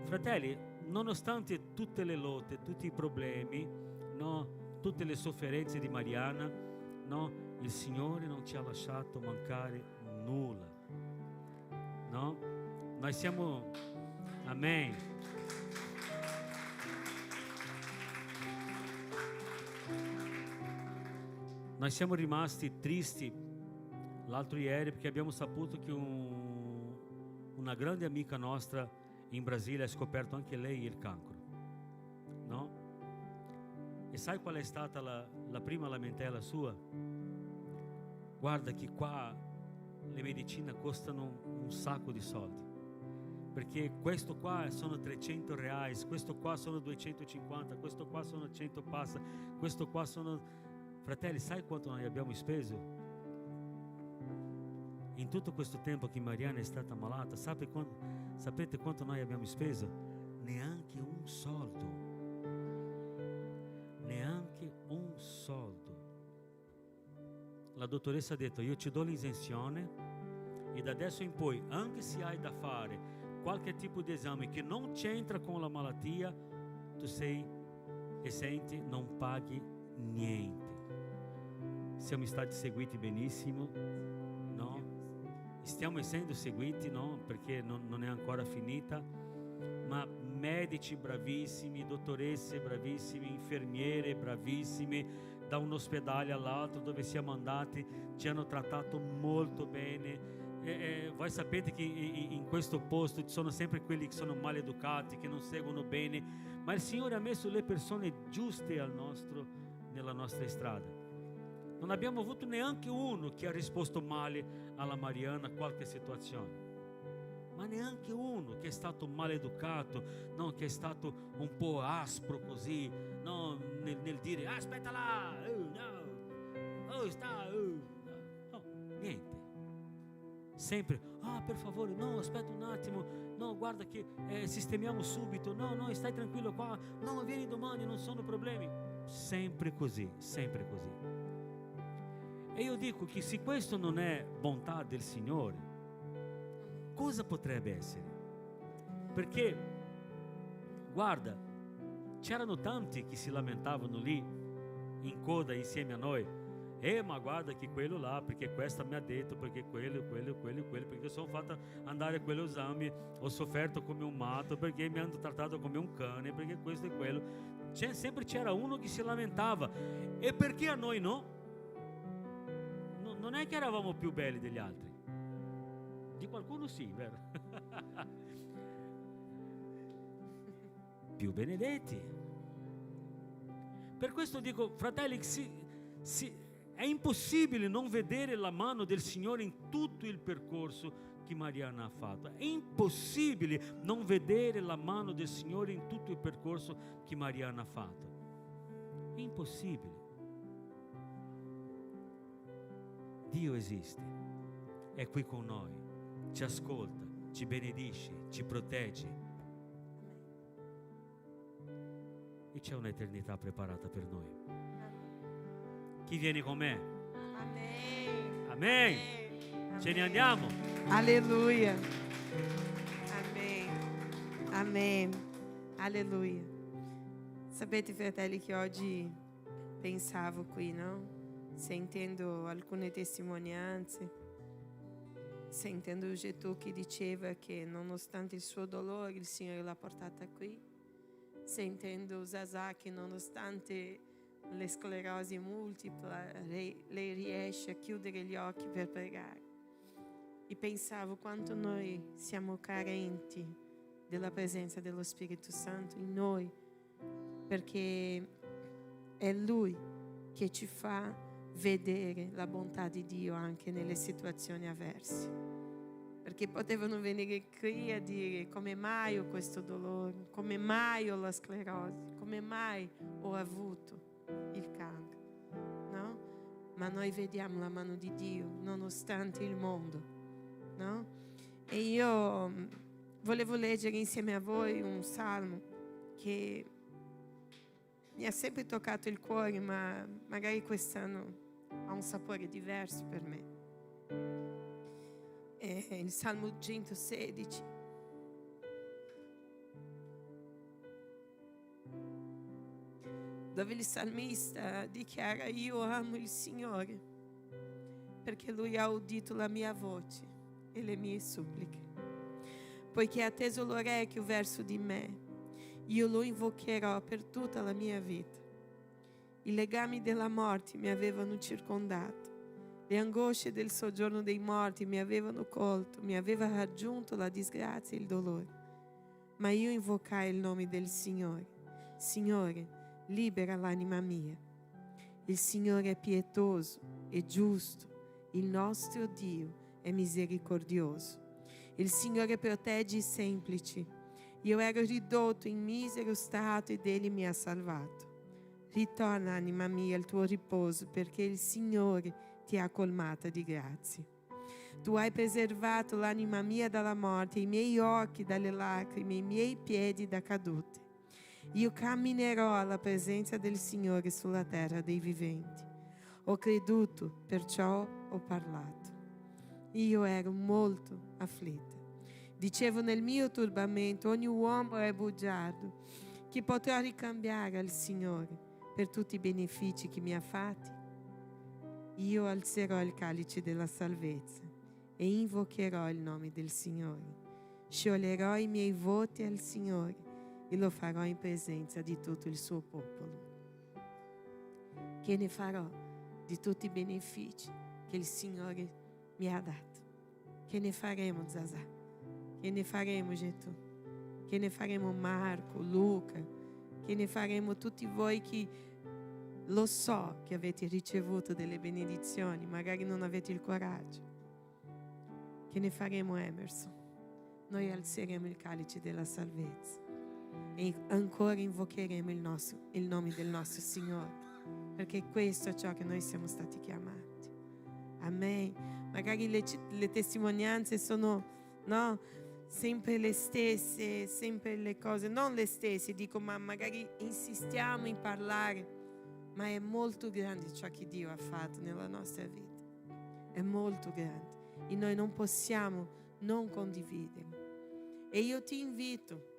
fratelli, nonostante tutte le lotte, tutti i problemi, no, tutte le sofferenze di Mariana, no, il Signore non ci ha lasciato mancare nulla, no? Noi siamo... Amen. Noi siamo rimasti tristi l'altro ieri perché abbiamo saputo che una grande amica nostra in Brasile ha scoperto anche lei il cancro, no? E sai qual è stata la prima lamentela sua? Guarda che qua le medicine costano un sacco di soldi, perché questo qua sono 300 reais, questo qua sono 250, questo qua sono 100 passa, questo qua sono... Fratelli, sai quanto noi abbiamo speso? In tutto questo tempo che Mariana è stata malata, sapete quanto noi abbiamo speso? Neanche un soldo. Neanche un soldo. La dottoressa ha detto: io ti do l'isenzione e da adesso in poi, anche se hai da fare qualche tipo di esame che non c'entra con la malattia, tu sei esente, non paghi niente. Siamo stati seguiti benissimo, no? Stiamo essendo seguiti, no? Perché non è ancora finita, ma medici bravissimi, dottoresse bravissime, infermiere bravissime, da un ospedale all'altro dove siamo andati ci hanno trattato molto bene. Voi sapete che in questo posto ci sono sempre quelli che sono maleducati, che non seguono bene, ma il Signore ha messo le persone giuste nella nostra strada. Non abbiamo avuto neanche uno che ha risposto male alla Mariana a qualche situazione, ma neanche uno che è stato maleducato, no, che è stato un po' aspro così, no, nel dire aspetta là, no, niente. Sempre, per favore, no, aspetta un attimo, no, guarda che sistemiamo subito, no, stai tranquillo qua, no, vieni domani, non sono problemi. Sempre così, sempre così. E io dico che se questo non è bontà del Signore, cosa potrebbe essere? Perché, guarda, c'erano tanti che si lamentavano lì in coda insieme a noi, Ma guarda che quello là, perché questa mi ha detto, perché quello, perché io sono fatta andare a quell'esame, ho sofferto come un matto, perché mi hanno trattato come un cane, perché questo e quello. Sempre c'era uno che si lamentava. E perché a noi no? Non è che eravamo più belli degli altri. Di qualcuno sì, vero? Più benedetti. Per questo dico, fratelli, è impossibile non vedere la mano del Signore in tutto il percorso che Mariana ha fatto. È impossibile non vedere la mano del Signore in tutto il percorso che Mariana ha fatto. È impossibile. Dio esiste, è qui con noi, ci ascolta, ci benedice, ci protegge e c'è un'eternità preparata per noi. Chi viene con me? Amen. Amen. Ce ne andiamo. Alleluia. Amen. Amen. Alleluia. Sapete, fratelli, che oggi pensavo qui, no? Sentendo alcune testimonianze, sentendo Getù che diceva che nonostante il suo dolore il Signore l'ha portata qui, sentendo Zazà che nonostante le sclerosi multipla lei riesce a chiudere gli occhi per pregare, e pensavo quanto noi siamo carenti della presenza dello Spirito Santo in noi, perché è Lui che ci fa vedere la bontà di Dio anche nelle situazioni avverse. Perché potevano venire qui a dire: come mai ho questo dolore, come mai ho la sclerosi, come mai ho avuto il cancro, no? Ma noi vediamo la mano di Dio nonostante il mondo, no? E io volevo leggere insieme a voi un salmo che mi ha sempre toccato il cuore, ma magari quest'anno ha un sapore diverso per me. È il Salmo 116. Dove il salmista dichiara: io amo il Signore perché Lui ha udito la mia voce e le mie suppliche. Poiché ha teso l'orecchio verso di me, io lo invocherò per tutta la mia vita. I legami della morte mi avevano circondato, le angosce del soggiorno dei morti mi avevano colto, mi aveva raggiunto la disgrazia e il dolore. Ma io invocai il nome del Signore. Signore, libera l'anima mia. Il Signore è pietoso e giusto, il nostro Dio è misericordioso. Il Signore protegge i semplici. Io ero ridotto in misero stato ed Egli mi ha salvato. Ritorna, anima mia, al tuo riposo, perché il Signore ti ha colmata di grazie. Tu hai preservato l'anima mia dalla morte, i miei occhi dalle lacrime, i miei piedi da cadute. Io camminerò alla presenza del Signore sulla terra dei viventi. Ho creduto, perciò ho parlato. Io ero molto afflitta. Dicevo nel mio turbamento: ogni uomo è bugiardo. Chi potrà ricambiare al Signore per tutti i benefici che mi ha fatti? Io alzerò il calice della salvezza e invocherò il nome del Signore. Scioglierò i miei voti al Signore e lo farò in presenza di tutto il suo popolo. Che ne farò di tutti i benefici che il Signore mi ha dato? Che ne faremo, Zazà? Che ne faremo, Getù? Che ne faremo, Marco, Luca? Che ne faremo tutti voi che lo so che avete ricevuto delle benedizioni, magari non avete il coraggio? Che ne faremo, Emerson? Noi alzeremo il calice della salvezza e ancora invocheremo il nome del nostro Signore, perché questo è ciò che noi siamo stati chiamati. Amen. Magari le testimonianze sono, no, sempre le stesse, sempre le cose, non le stesse, dico, ma magari insistiamo in parlare. Ma è molto grande ciò che Dio ha fatto nella nostra vita. È molto grande. E noi non possiamo non condividerlo. E io ti invito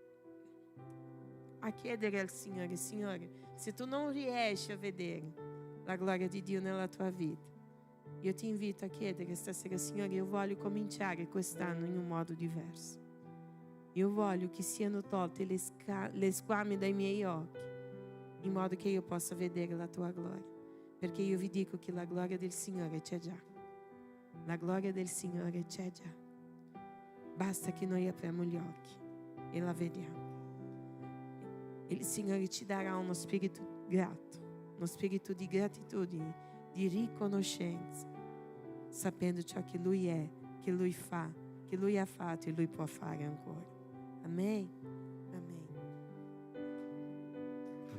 a chiedere al Signore: Signore, se tu non riesci a vedere la gloria di Dio nella tua vita. Io ti invito a chiedere stasera, Signore, io voglio cominciare quest'anno in un modo diverso. Io voglio che siano tolte le squame dai miei occhi, in modo che io possa vedere la tua gloria. Perché io vi dico che la gloria del Signore c'è già. La gloria del Signore c'è già. Basta che noi apriamo gli occhi e la vediamo. Il Signore ci darà uno spirito grato, uno spirito di gratitudine, di riconoscenza, sapendo ciò che Lui è, che Lui fa, che Lui ha fatto e Lui può fare ancora. Amen. Amen.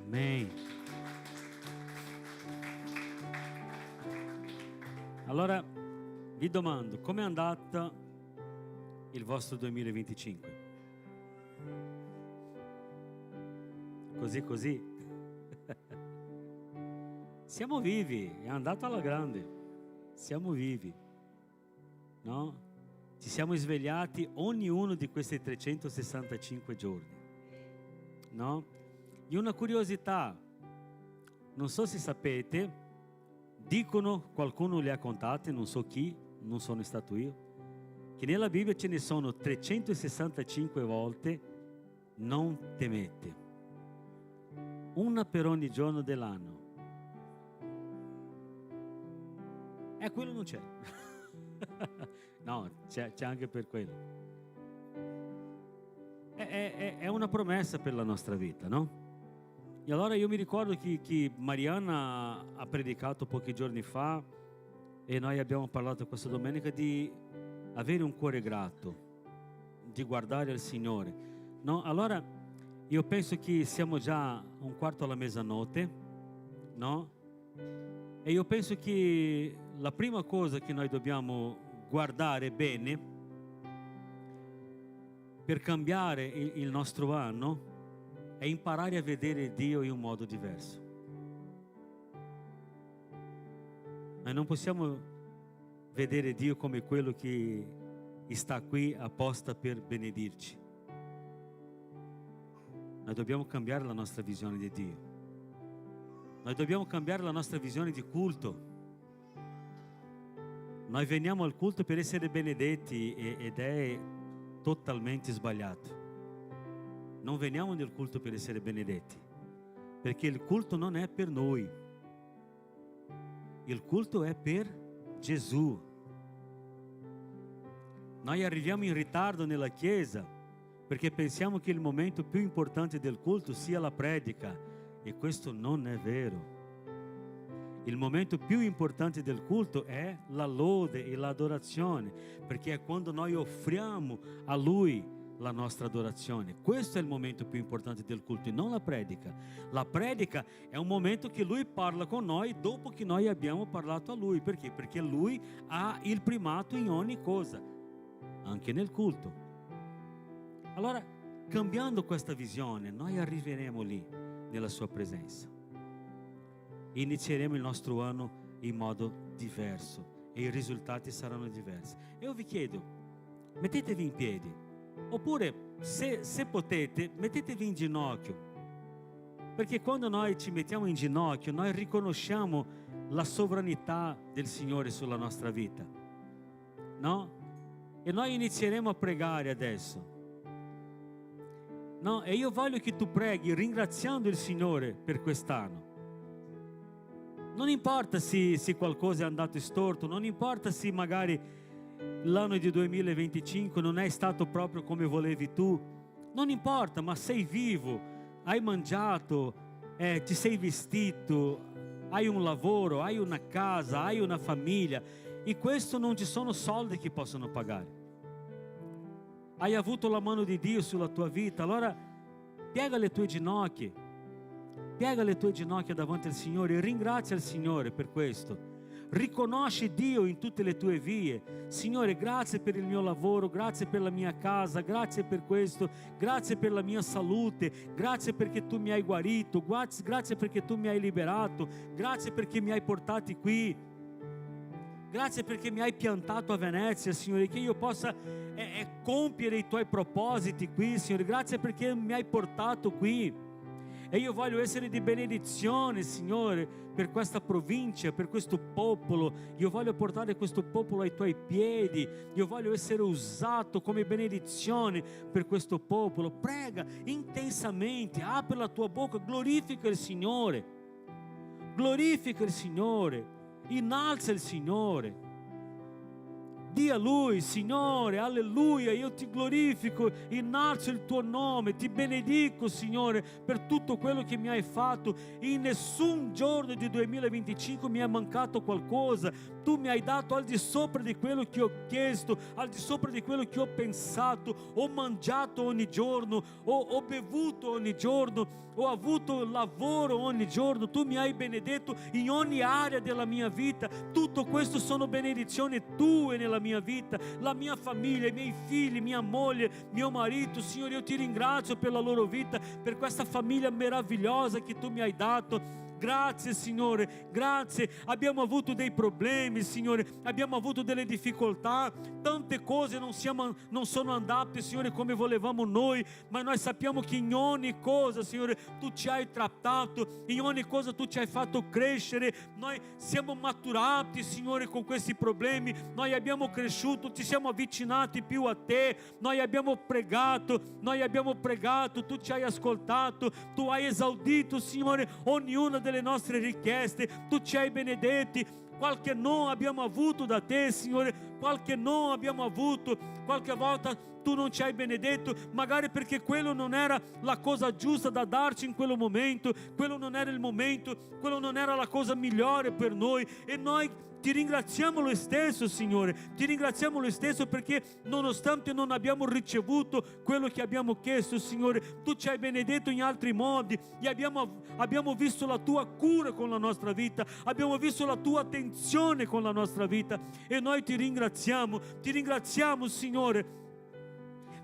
Amen. Allora vi domando, com'è andato il vostro 2025? Così. Siamo vivi, è andato alla grande. Siamo vivi, no? Ci siamo svegliati ognuno di questi 365 giorni, no? E una curiosità, non so se sapete, dicono, qualcuno le ha contate, non so chi, non sono stato io, che nella Bibbia ce ne sono 365 volte non temete. Una per ogni giorno dell'anno. E quello non c'è. No, c'è anche per quello. È una promessa per la nostra vita, no? E allora io mi ricordo che Mariana ha predicato pochi giorni fa e noi abbiamo parlato questa domenica di avere un cuore grato, di guardare al Signore, no? Allora io penso che siamo già un quarto alla mezzanotte, no? E io penso che la prima cosa che noi dobbiamo guardare bene per cambiare il nostro anno è imparare a vedere Dio in un modo diverso. Noi non possiamo vedere Dio come quello che sta qui apposta per benedirci. Noi dobbiamo cambiare la nostra visione di Dio. Noi dobbiamo cambiare la nostra visione di culto. Noi veniamo al culto per essere benedetti ed è totalmente sbagliato. Non veniamo nel culto per essere benedetti, perché il culto non è per noi. Il culto è per Gesù. Noi arriviamo in ritardo nella chiesa perché pensiamo che il momento più importante del culto sia la predica, e questo non è vero. Il momento più importante del culto è la lode e l'adorazione, perché è quando noi offriamo a Lui la nostra adorazione. Questo è il momento più importante del culto e non la predica. La predica è un momento che Lui parla con noi dopo che noi abbiamo parlato a Lui. Perché? Perché Lui ha il primato in ogni cosa, anche nel culto. Allora, cambiando questa visione, noi arriveremo lì nella Sua presenza. Inizieremo il nostro anno in modo diverso e i risultati saranno diversi. E io vi chiedo, mettetevi in piedi, oppure se potete, mettetevi in ginocchio, perché quando noi ci mettiamo in ginocchio noi riconosciamo la sovranità del Signore sulla nostra vita, no? E noi inizieremo a pregare adesso, no? E io voglio che tu preghi ringraziando il Signore per quest'anno. Non importa se qualcosa è andato storto, non importa se magari l'anno di 2025 non è stato proprio come volevi tu, non importa, ma sei vivo, hai mangiato, ti sei vestito, hai un lavoro, hai una casa, hai una famiglia, e questo non ci sono soldi che possono pagare. Hai avuto la mano di Dio sulla tua vita, allora piega le tue ginocchia davanti al Signore e ringrazia il Signore per questo. Riconosci Dio in tutte le tue vie. Signore, grazie per il mio lavoro, grazie per la mia casa, grazie per questo, grazie per la mia salute, grazie perché tu mi hai guarito, grazie perché tu mi hai liberato, grazie perché mi hai portati qui, grazie perché mi hai piantato a Venezia, Signore, che io possa compiere i tuoi propositi qui, Signore, grazie perché mi hai portato qui. E io voglio essere di benedizione, Signore, per questa provincia, per questo popolo. Io voglio portare questo popolo ai tuoi piedi. Io voglio essere usato come benedizione per questo popolo. Prega intensamente, apri la tua bocca, glorifica il Signore. Glorifica il Signore, innalza il Signore. Dì a Lui: Signore, alleluia, io ti glorifico, innalzo il tuo nome, ti benedico, Signore, per tutto quello che mi hai fatto. In nessun giorno di 2025 mi è mancato qualcosa. Tu mi hai dato al di sopra di quello che ho chiesto, al di sopra di quello che ho pensato. Ho mangiato ogni giorno, ho bevuto ogni giorno, ho avuto lavoro ogni giorno. Tu mi hai benedetto in ogni area della mia vita. Tutto questo sono benedizioni tue nella mia vita, la mia famiglia, i miei figli, mia moglie, mio marito. Signore, io ti ringrazio per la loro vita, per questa famiglia meravigliosa che tu mi hai dato. Grazie, Signore, grazie. Abbiamo avuto dei problemi, Signore, abbiamo avuto delle difficoltà, tante cose non sono andate, Signore, come volevamo noi, ma noi sappiamo che in ogni cosa, Signore, tu ci hai trattato, in ogni cosa tu ci hai fatto crescere. Noi siamo maturati, Signore, con questi problemi. Noi abbiamo cresciuto, ci siamo avvicinati più a te. Noi abbiamo pregato, tu ci hai ascoltato, tu hai esaudito, Signore, ognuna delle nostre richieste. Tu ci hai benedetti. Qualche no abbiamo avuto da te, Signore, qualche no abbiamo avuto, qualche volta tu non ci hai benedetto, magari perché quello non era la cosa giusta da darci in quel momento, quello non era il momento, quello non era la cosa migliore per noi. E noi ti ringraziamo lo stesso, Signore, ti ringraziamo lo stesso, perché nonostante non abbiamo ricevuto quello che abbiamo chiesto, Signore, tu ci hai benedetto in altri modi e abbiamo visto la tua cura con la nostra vita, abbiamo visto la tua attenzione con la nostra vita, e noi ti ringraziamo, Signore,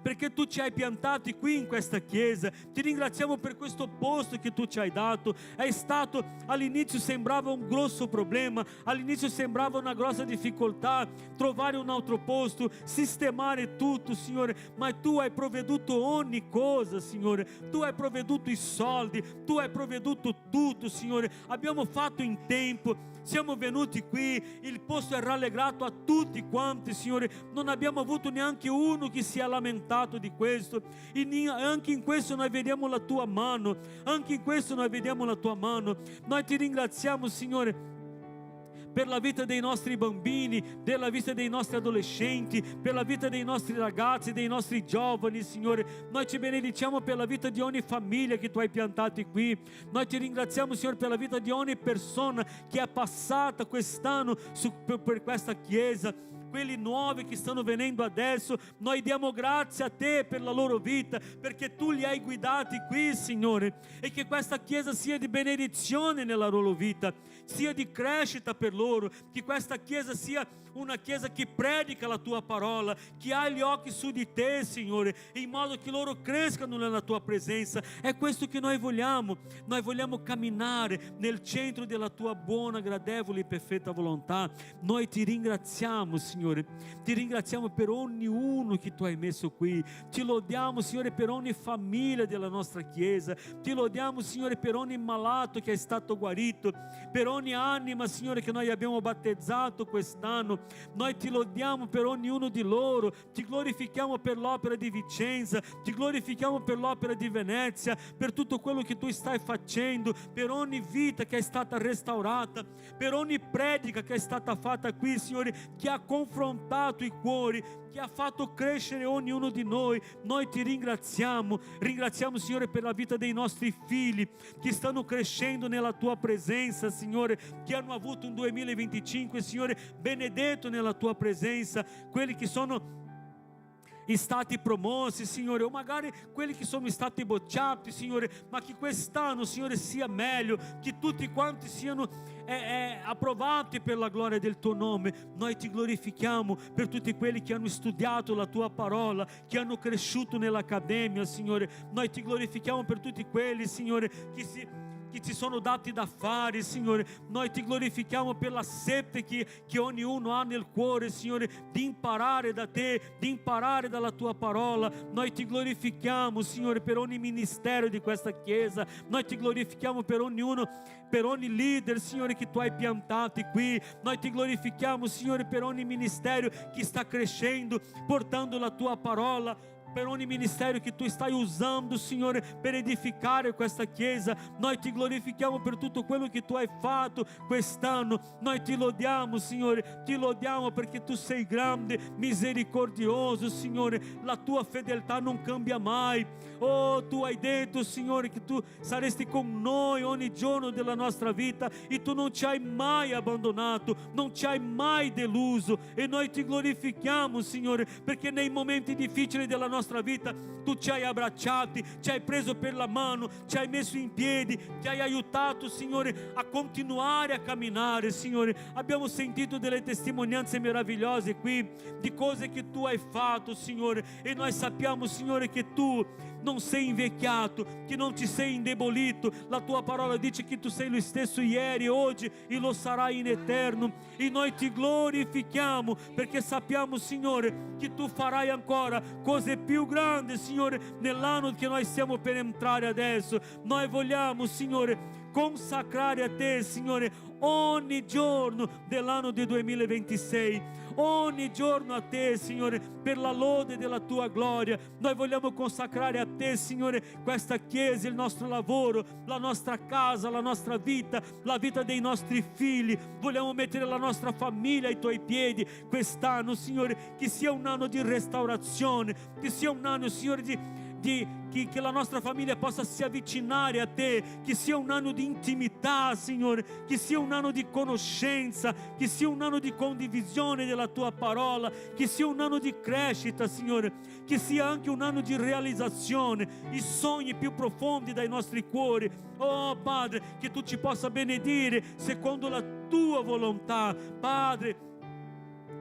perché tu ci hai piantati qui in questa chiesa. Ti ringraziamo per questo posto che tu ci hai dato. È stato, all'inizio sembrava un grosso problema, all'inizio sembrava una grossa difficoltà trovare un altro posto, sistemare tutto, Signore, ma tu hai provveduto ogni cosa, Signore. Tu hai provveduto i soldi, tu hai provveduto tutto, Signore. Abbiamo fatto in tempo, siamo venuti qui, il posto è rallegrato a tutti quanti, Signore. Non abbiamo avuto neanche uno che si è lamentato di questo. E anche in questo noi vediamo la tua mano, Noi ti ringraziamo, Signore, per la vita dei nostri bambini, della vita dei nostri adolescenti, per la vita dei nostri ragazzi, dei nostri giovani, Signore. Noi ti benediciamo per la vita di ogni famiglia che tu hai piantati qui. Noi ti ringraziamo, Signore, per la vita di ogni persona che è passata quest'anno per questa chiesa, quelli nuovi che stanno venendo adesso. Noi diamo grazie a te per la loro vita, perché tu li hai guidati qui, Signore, e che questa chiesa sia di benedizione nella loro vita, sia di crescita per loro, che questa chiesa sia una chiesa che predica la tua parola, che ha gli occhi su di te, Signore, in modo che loro crescano nella tua presenza. È questo che noi vogliamo camminare nel centro della tua buona, gradevole e perfetta volontà. Noi ti ringraziamo, Signore, ti ringraziamo per ognuno che tu hai messo qui. Ti lodiamo, Signore, per ogni famiglia della nostra chiesa. Ti lodiamo, Signore, per ogni malato che è stato guarito, per ogni anima, Signore, che noi abbiamo battezzato quest'anno. Noi ti lodiamo per ognuno di loro. Ti glorifichiamo per l'opera di Vicenza, ti glorifichiamo per l'opera di Venezia, per tutto quello che tu stai facendo, per ogni vita che è stata restaurata, per ogni predica che è stata fatta qui, Signore, che ha confrontato i cuori, che ha fatto crescere ognuno di noi. Noi ti ringraziamo, Signore, per la vita dei nostri figli che stanno crescendo nella tua presenza, Signore, che hanno avuto un 2025, Signore, benedetto nella tua presenza, quelli che sono stati promossi, Signore, o magari quelli che sono stati bocciati, Signore, ma che quest'anno, Signore, sia meglio, che tutti quanti siano approvati per la gloria del tuo nome. Noi ti glorifichiamo per tutti quelli che hanno studiato la tua parola, che hanno cresciuto nell'accademia, Signore. Noi ti glorifichiamo per tutti quelli, Signore, che che ti sono dati da fare, Signore. Noi ti glorifichiamo per la sete che ognuno ha nel cuore, Signore, di imparare da te, di imparare dalla tua parola. Noi ti glorifichiamo, Signore, per ogni ministero di questa Chiesa. Noi ti glorifichiamo per ognuno, per ogni leader, Signore, che tu hai piantati qui. Noi ti glorifichiamo, Signore, per ogni ministero che sta crescendo, portando la tua parola, per ogni ministero che tu stai usando, Signore, per edificare questa Chiesa. Noi ti glorifichiamo per tutto quello che tu hai fatto quest'anno. Noi ti lodiamo, Signore, ti lodiamo perché tu sei grande, misericordioso, Signore. La tua fedeltà non cambia mai. Oh, tu hai detto, Signore, che tu saresti con noi ogni giorno della nostra vita e tu non ci hai mai abbandonato, non ci hai mai deluso. E noi ti glorifichiamo, Signore, perché nei momenti difficili della nostra vita tu ci hai abbracciati, ci hai preso per la mano, ci hai messo in piedi, ci hai aiutato, Signore, a continuare a camminare, Signore. Abbiamo sentito delle testimonianze meravigliose qui di cose che tu hai fatto, Signore, e noi sappiamo, Signore, che tu non sei invecchiato, che non ti sei indebolito. La tua parola dice che tu sei lo stesso ieri, oggi e lo sarai in eterno. E noi ti glorifichiamo perché sappiamo, Signore, che tu farai ancora cose più grandi, Signore, nell'anno che noi stiamo per entrare adesso. Noi vogliamo, Signore, consacrare a te, Signore, ogni giorno dell'anno del 2026. Ogni giorno a te, Signore, per la lode della tua gloria. Noi vogliamo consacrare a te, Signore, questa Chiesa, il nostro lavoro, la nostra casa, la nostra vita, la vita dei nostri figli. Vogliamo mettere la nostra famiglia ai tuoi piedi quest'anno, Signore, che sia un anno di restaurazione, che sia un anno, Signore, che la nostra famiglia possa si avvicinare a te, che sia un anno di intimità, Signore, che sia un anno di conoscenza, che sia un anno di condivisione della tua parola, che sia un anno di crescita, Signore, che sia anche un anno di realizzazione, i sogni più profondi dai nostri cuori. Oh Padre, che tu ci possa benedire secondo la tua volontà, Padre.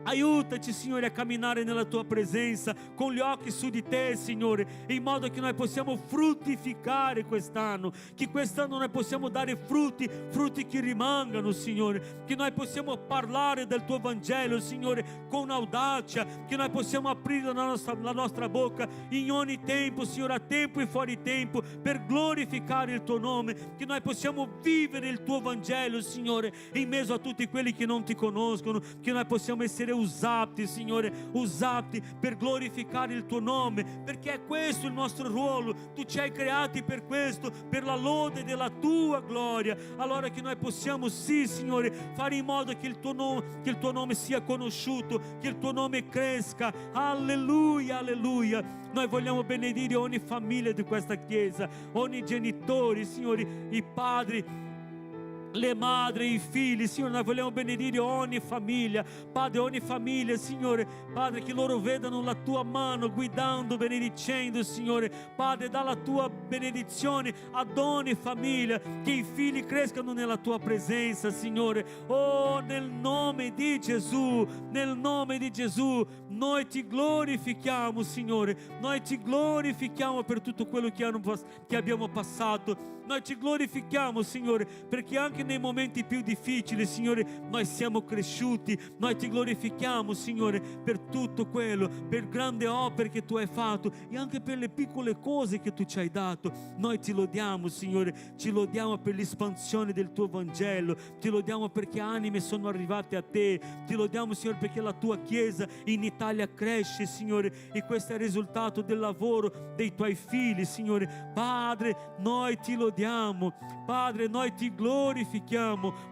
Aiutaci, Signore, a camminare nella tua presenza con gli occhi su di te, Signore, in modo che noi possiamo fruttificare quest'anno, che quest'anno noi possiamo dare frutti che rimangano, Signore, che noi possiamo parlare del tuo Vangelo, Signore, con audacia, che noi possiamo aprire la nostra bocca in ogni tempo, Signore, a tempo e fuori tempo, per glorificare il tuo nome, che noi possiamo vivere il tuo Vangelo, Signore, in mezzo a tutti quelli che non ti conoscono, che noi possiamo essere usati, Signore, usati per glorificare il tuo nome, perché è questo il nostro ruolo. Tu ci hai creati per questo, per la lode della tua gloria. Allora che noi possiamo, sì, Signore, fare in modo che il tuo nome sia conosciuto, che il tuo nome cresca. Alleluia, alleluia. Noi vogliamo benedire ogni famiglia di questa Chiesa, ogni genitore, Signore, i padri, le madri, i figli, Signore. Noi vogliamo benedire ogni famiglia, Padre, ogni famiglia, Signore, Padre, che loro vedano la tua mano guidando, benedicendo, Signore, Padre, dà la tua benedizione ad ogni famiglia, che i figli crescano nella tua presenza, Signore. Oh, nel nome di Gesù, nel nome di Gesù, noi ti glorifichiamo, Signore, noi ti glorifichiamo per tutto quello che abbiamo passato. Noi ti glorifichiamo, Signore, perché anche nei momenti più difficili, Signore, noi siamo cresciuti. Noi ti glorifichiamo, Signore, per tutto quello, per grandi opere che tu hai fatto e anche per le piccole cose che tu ci hai dato. Noi ti lodiamo, Signore, ci lodiamo per l'espansione del tuo Vangelo, ti lodiamo perché anime sono arrivate a te, ti lodiamo, Signore, perché la tua Chiesa in Italia cresce, Signore, e questo è il risultato del lavoro dei tuoi figli, Signore. Padre, noi ti lodiamo, Padre, noi ti glorifichiamo,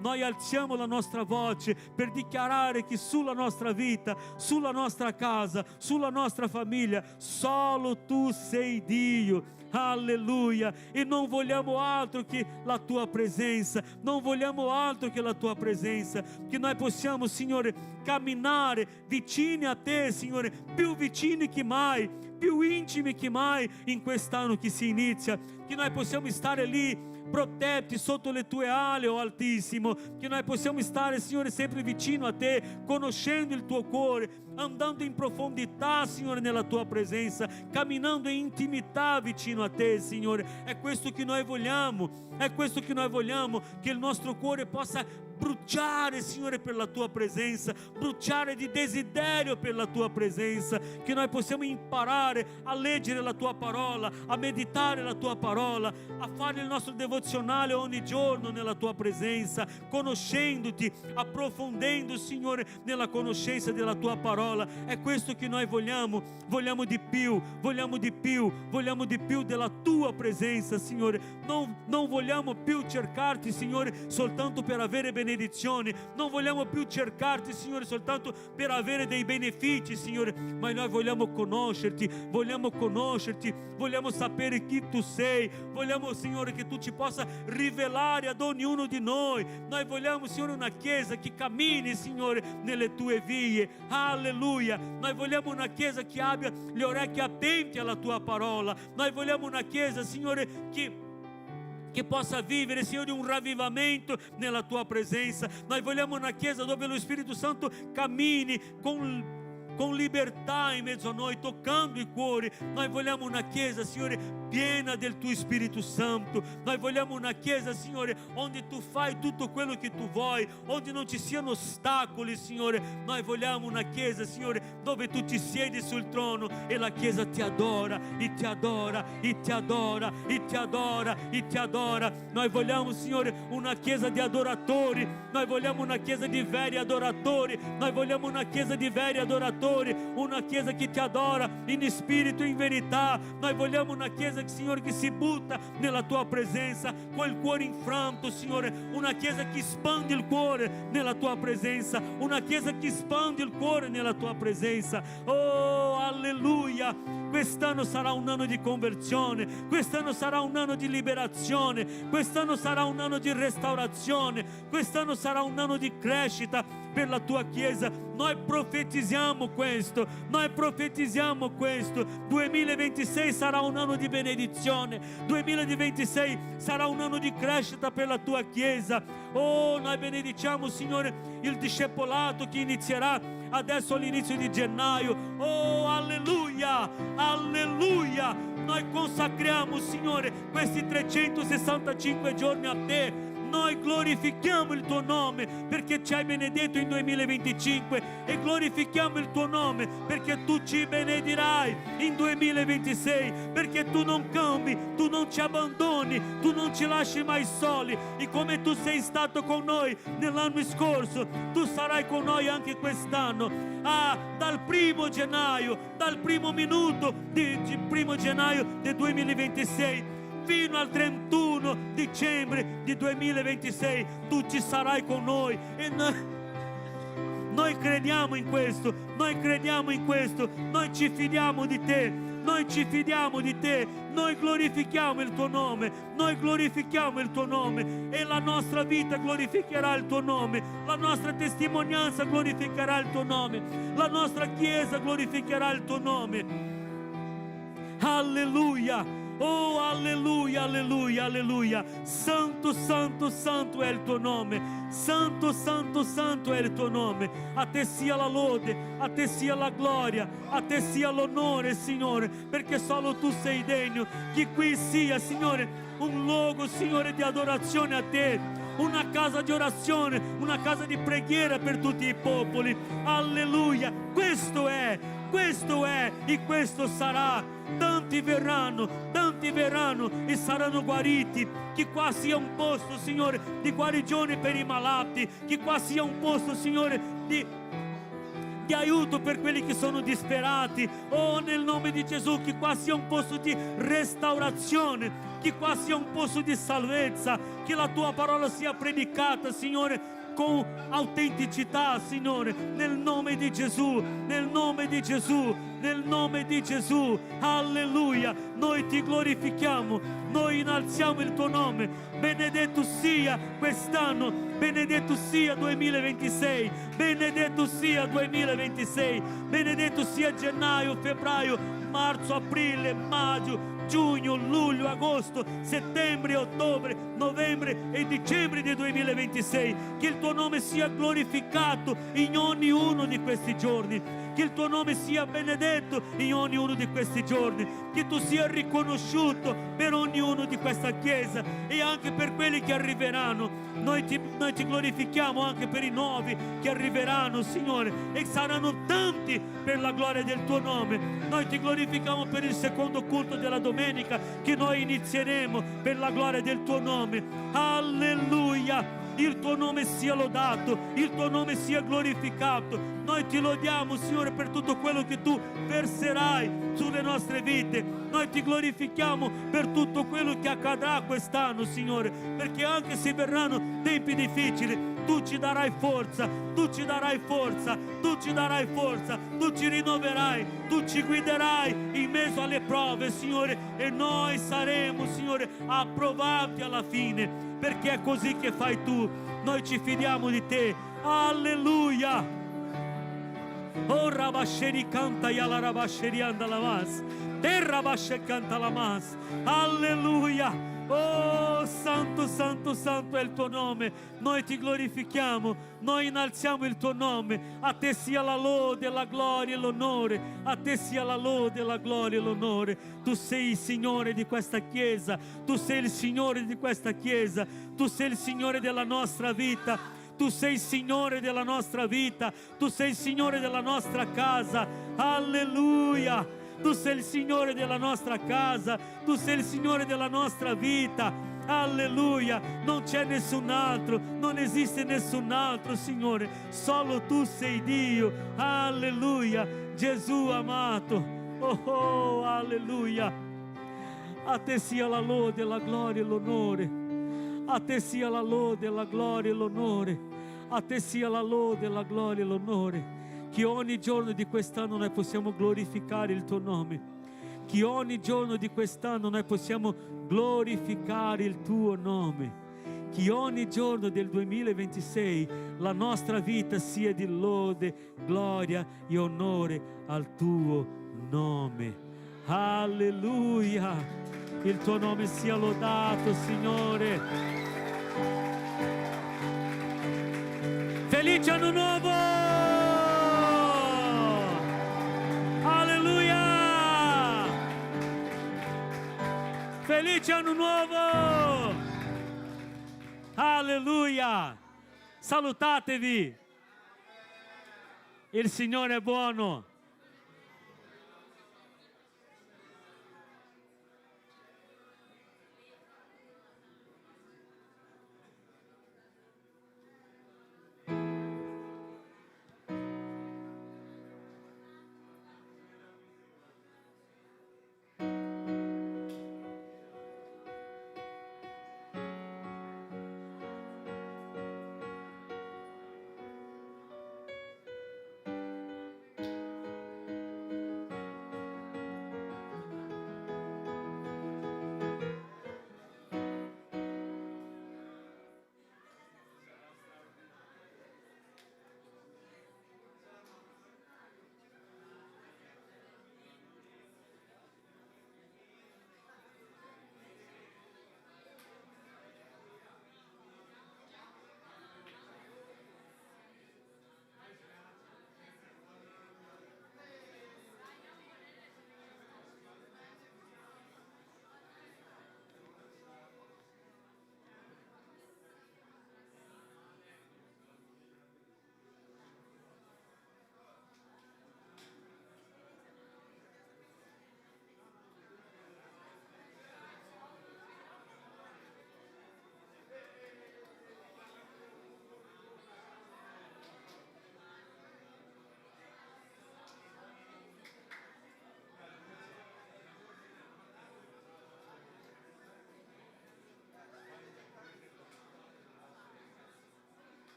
noi alziamo la nostra voce per dichiarare che sulla nostra vita, sulla nostra casa, sulla nostra famiglia, solo tu sei Dio. Alleluia. E non vogliamo altro che la tua presenza, non vogliamo altro che la tua presenza, che noi possiamo, Signore, camminare vicini a te, Signore, più vicini che mai, più intimi che mai in quest'anno che si inizia, che noi possiamo stare lì protetti sotto le tue ali, oh Altissimo, che noi possiamo stare, Signore, sempre vicino a te, conoscendo il tuo cuore, andando in profondità, Signore, nella tua presenza, camminando in intimità vicino a te, Signore. È questo che noi vogliamo, è questo che noi vogliamo, che il nostro cuore possa bruciare, Signore, per la tua presenza, bruciare di desiderio per la tua presenza, che noi possiamo imparare a leggere la tua parola, a meditare la tua parola, a fare il nostro devozionale ogni giorno nella tua presenza, conoscendoti, approfondendo, Signore, nella conoscenza della tua parola. È questo che noi vogliamo. Vogliamo di più, vogliamo di più, vogliamo di più della tua presenza, Signore. Non vogliamo più cercarti, Signore, soltanto per avere benedizioni, non vogliamo più cercarti, Signore, soltanto per avere dei benefici, Signore, ma noi vogliamo conoscerti, vogliamo sapere chi tu sei, vogliamo, Signore, che tu ci possa rivelare ad ognuno di noi. Noi vogliamo, Signore, una chiesa che cammini, Signore, nelle tue vie. Alleluia. Noi vogliamo una chiesa che abbia le orecchie attente alla tua parola. Noi vogliamo una chiesa, Signore, che possa vivere, Signore, un ravvivamento nella tua presenza. Noi vogliamo una chiesa dove lo Spirito Santo cammini con libertà in mezzo a noi, toccando i cuori. Noi vogliamo una chiesa, Signore, piena del tuo Spirito Santo. Noi vogliamo una chiesa, Signore, onde tu fai tutto quello che tu vuoi, onde non ci siano ostacoli, Signore. Noi vogliamo una chiesa, Signore, dove tu ti siedi sul trono e la chiesa ti adora, e ti adora, e ti adora, e ti adora, e ti adora. Noi vogliamo, Signore, una chiesa di adoratori. Noi vogliamo una chiesa di veri adoratori. Noi vogliamo una chiesa di veri adoratori, una chiesa che ti adora in spirito e in verità. Noi vogliamo una chiesa, Signore, che si butta nella tua presenza col cuore infranto, Signore, una chiesa che spande il cuore nella tua presenza, una chiesa che spande il cuore nella tua presenza. Oh, alleluia. Quest'anno sarà un anno di conversione, quest'anno sarà un anno di liberazione, quest'anno sarà un anno di restaurazione, quest'anno sarà un anno di crescita per la tua chiesa. Noi profetizziamo questo, noi profetizziamo questo. 2026 sarà un anno di benedizione, 2026 sarà un anno di crescita per la tua chiesa. Oh, noi benediciamo, Signore, il discepolato che inizierà adesso all'inizio di gennaio. Oh, alleluia, alleluia. Noi consacriamo, Signore, questi 365 giorni a te. Noi glorifichiamo il tuo nome perché ci hai benedetto in 2025 e glorifichiamo il tuo nome perché tu ci benedirai in 2026, perché tu non cambi, tu non ci abbandoni, tu non ci lasci mai soli. E come tu sei stato con noi nell'anno scorso, tu sarai con noi anche quest'anno. Dal primo gennaio, dal primo minuto di primo gennaio del 2026 fino al 31 dicembre di 2026 tu ci sarai con noi. E noi crediamo in questo, noi crediamo in questo, noi ci fidiamo di te, noi ci fidiamo di te, noi glorifichiamo il tuo nome, noi glorifichiamo il tuo nome e la nostra vita glorificherà il tuo nome, la nostra testimonianza glorificherà il tuo nome, la nostra chiesa glorificherà il tuo nome. Alleluia. Oh, alleluia, alleluia, alleluia. Santo, santo, santo è il tuo nome. Santo, santo, santo è il tuo nome. A te sia la lode, a te sia la gloria, a te sia l'onore, Signore, perché solo tu sei degno. Che qui sia, Signore, un luogo, Signore, di adorazione a te, una casa di orazione, una casa di preghiera per tutti i popoli. Alleluia. Questo è e questo sarà. Tanti verranno e saranno guariti. Che qua sia un posto, Signore, di guarigione per i malati, che qua sia un posto, Signore, di aiuto per quelli che sono disperati. Oh, nel nome di Gesù, che qua sia un posto di restaurazione, che qua sia un posto di salvezza, che la tua parola sia predicata, Signore, con autenticità, Signore, nel nome di Gesù, nel nome di Gesù, nel nome di Gesù. Alleluia. Noi ti glorifichiamo, noi innalziamo il tuo nome. Benedetto sia quest'anno, benedetto sia 2026, benedetto sia 2026, benedetto sia gennaio, febbraio, marzo, aprile, maggio, giugno, luglio, agosto, settembre, ottobre, novembre e dicembre del 2026. Che il tuo nome sia glorificato in ognuno di questi giorni, che il tuo nome sia benedetto in ognuno di questi giorni, che tu sia riconosciuto per ognuno di questa chiesa e anche per quelli che arriveranno. Noi ti glorifichiamo anche per i nuovi che arriveranno, Signore, e saranno tanti per la gloria del tuo nome. Noi ti glorifichiamo per il secondo culto della domenica che noi inizieremo per la gloria del tuo nome. Alleluia! Il tuo nome sia lodato, il tuo nome sia glorificato. Noi ti lodiamo, Signore, per tutto quello che tu verserai sulle nostre vite. Noi ti glorifichiamo per tutto quello che accadrà quest'anno, Signore, perché anche se verranno tempi difficili, tu ci darai forza, tu ci darai forza, tu ci darai forza, tu ci rinnoverai, tu ci guiderai in mezzo alle prove, Signore, e noi saremo, Signore, approvati alla fine, perché è così che fai tu. Noi ci fidiamo di te. Alleluia! Oh, Rabasheri canta yala Rabasheri andalamas, te Rabashe canta lamas. Alleluia! Oh, santo, santo, santo è il tuo nome. Noi ti glorifichiamo, noi innalziamo il tuo nome. A te sia la lode, la gloria e l'onore. A te sia la lode, la gloria e l'onore. Tu sei il Signore di questa chiesa, tu sei il Signore di questa chiesa, tu sei il Signore della nostra vita. Tu sei il Signore della nostra vita, tu sei il Signore della nostra casa. Alleluia! Tu sei il Signore della nostra casa, tu sei il Signore della nostra vita. Alleluia! Non c'è nessun altro, non esiste nessun altro, Signore. Solo tu sei Dio. Alleluia! Gesù amato. Oh, alleluia! A te sia la lode, la gloria e l'onore. A te sia la lode, la gloria e l'onore. A te sia la lode, la gloria e l'onore. Che ogni giorno di quest'anno noi possiamo glorificare il tuo nome. Che ogni giorno di quest'anno noi possiamo glorificare il tuo nome. Che ogni giorno del 2026 la nostra vita sia di lode, gloria e onore al tuo nome. Alleluia! Il tuo nome sia lodato, Signore. Felice anno nuovo! Alleluia! Felice anno nuovo! Alleluia! Salutatevi! Il Signore è buono!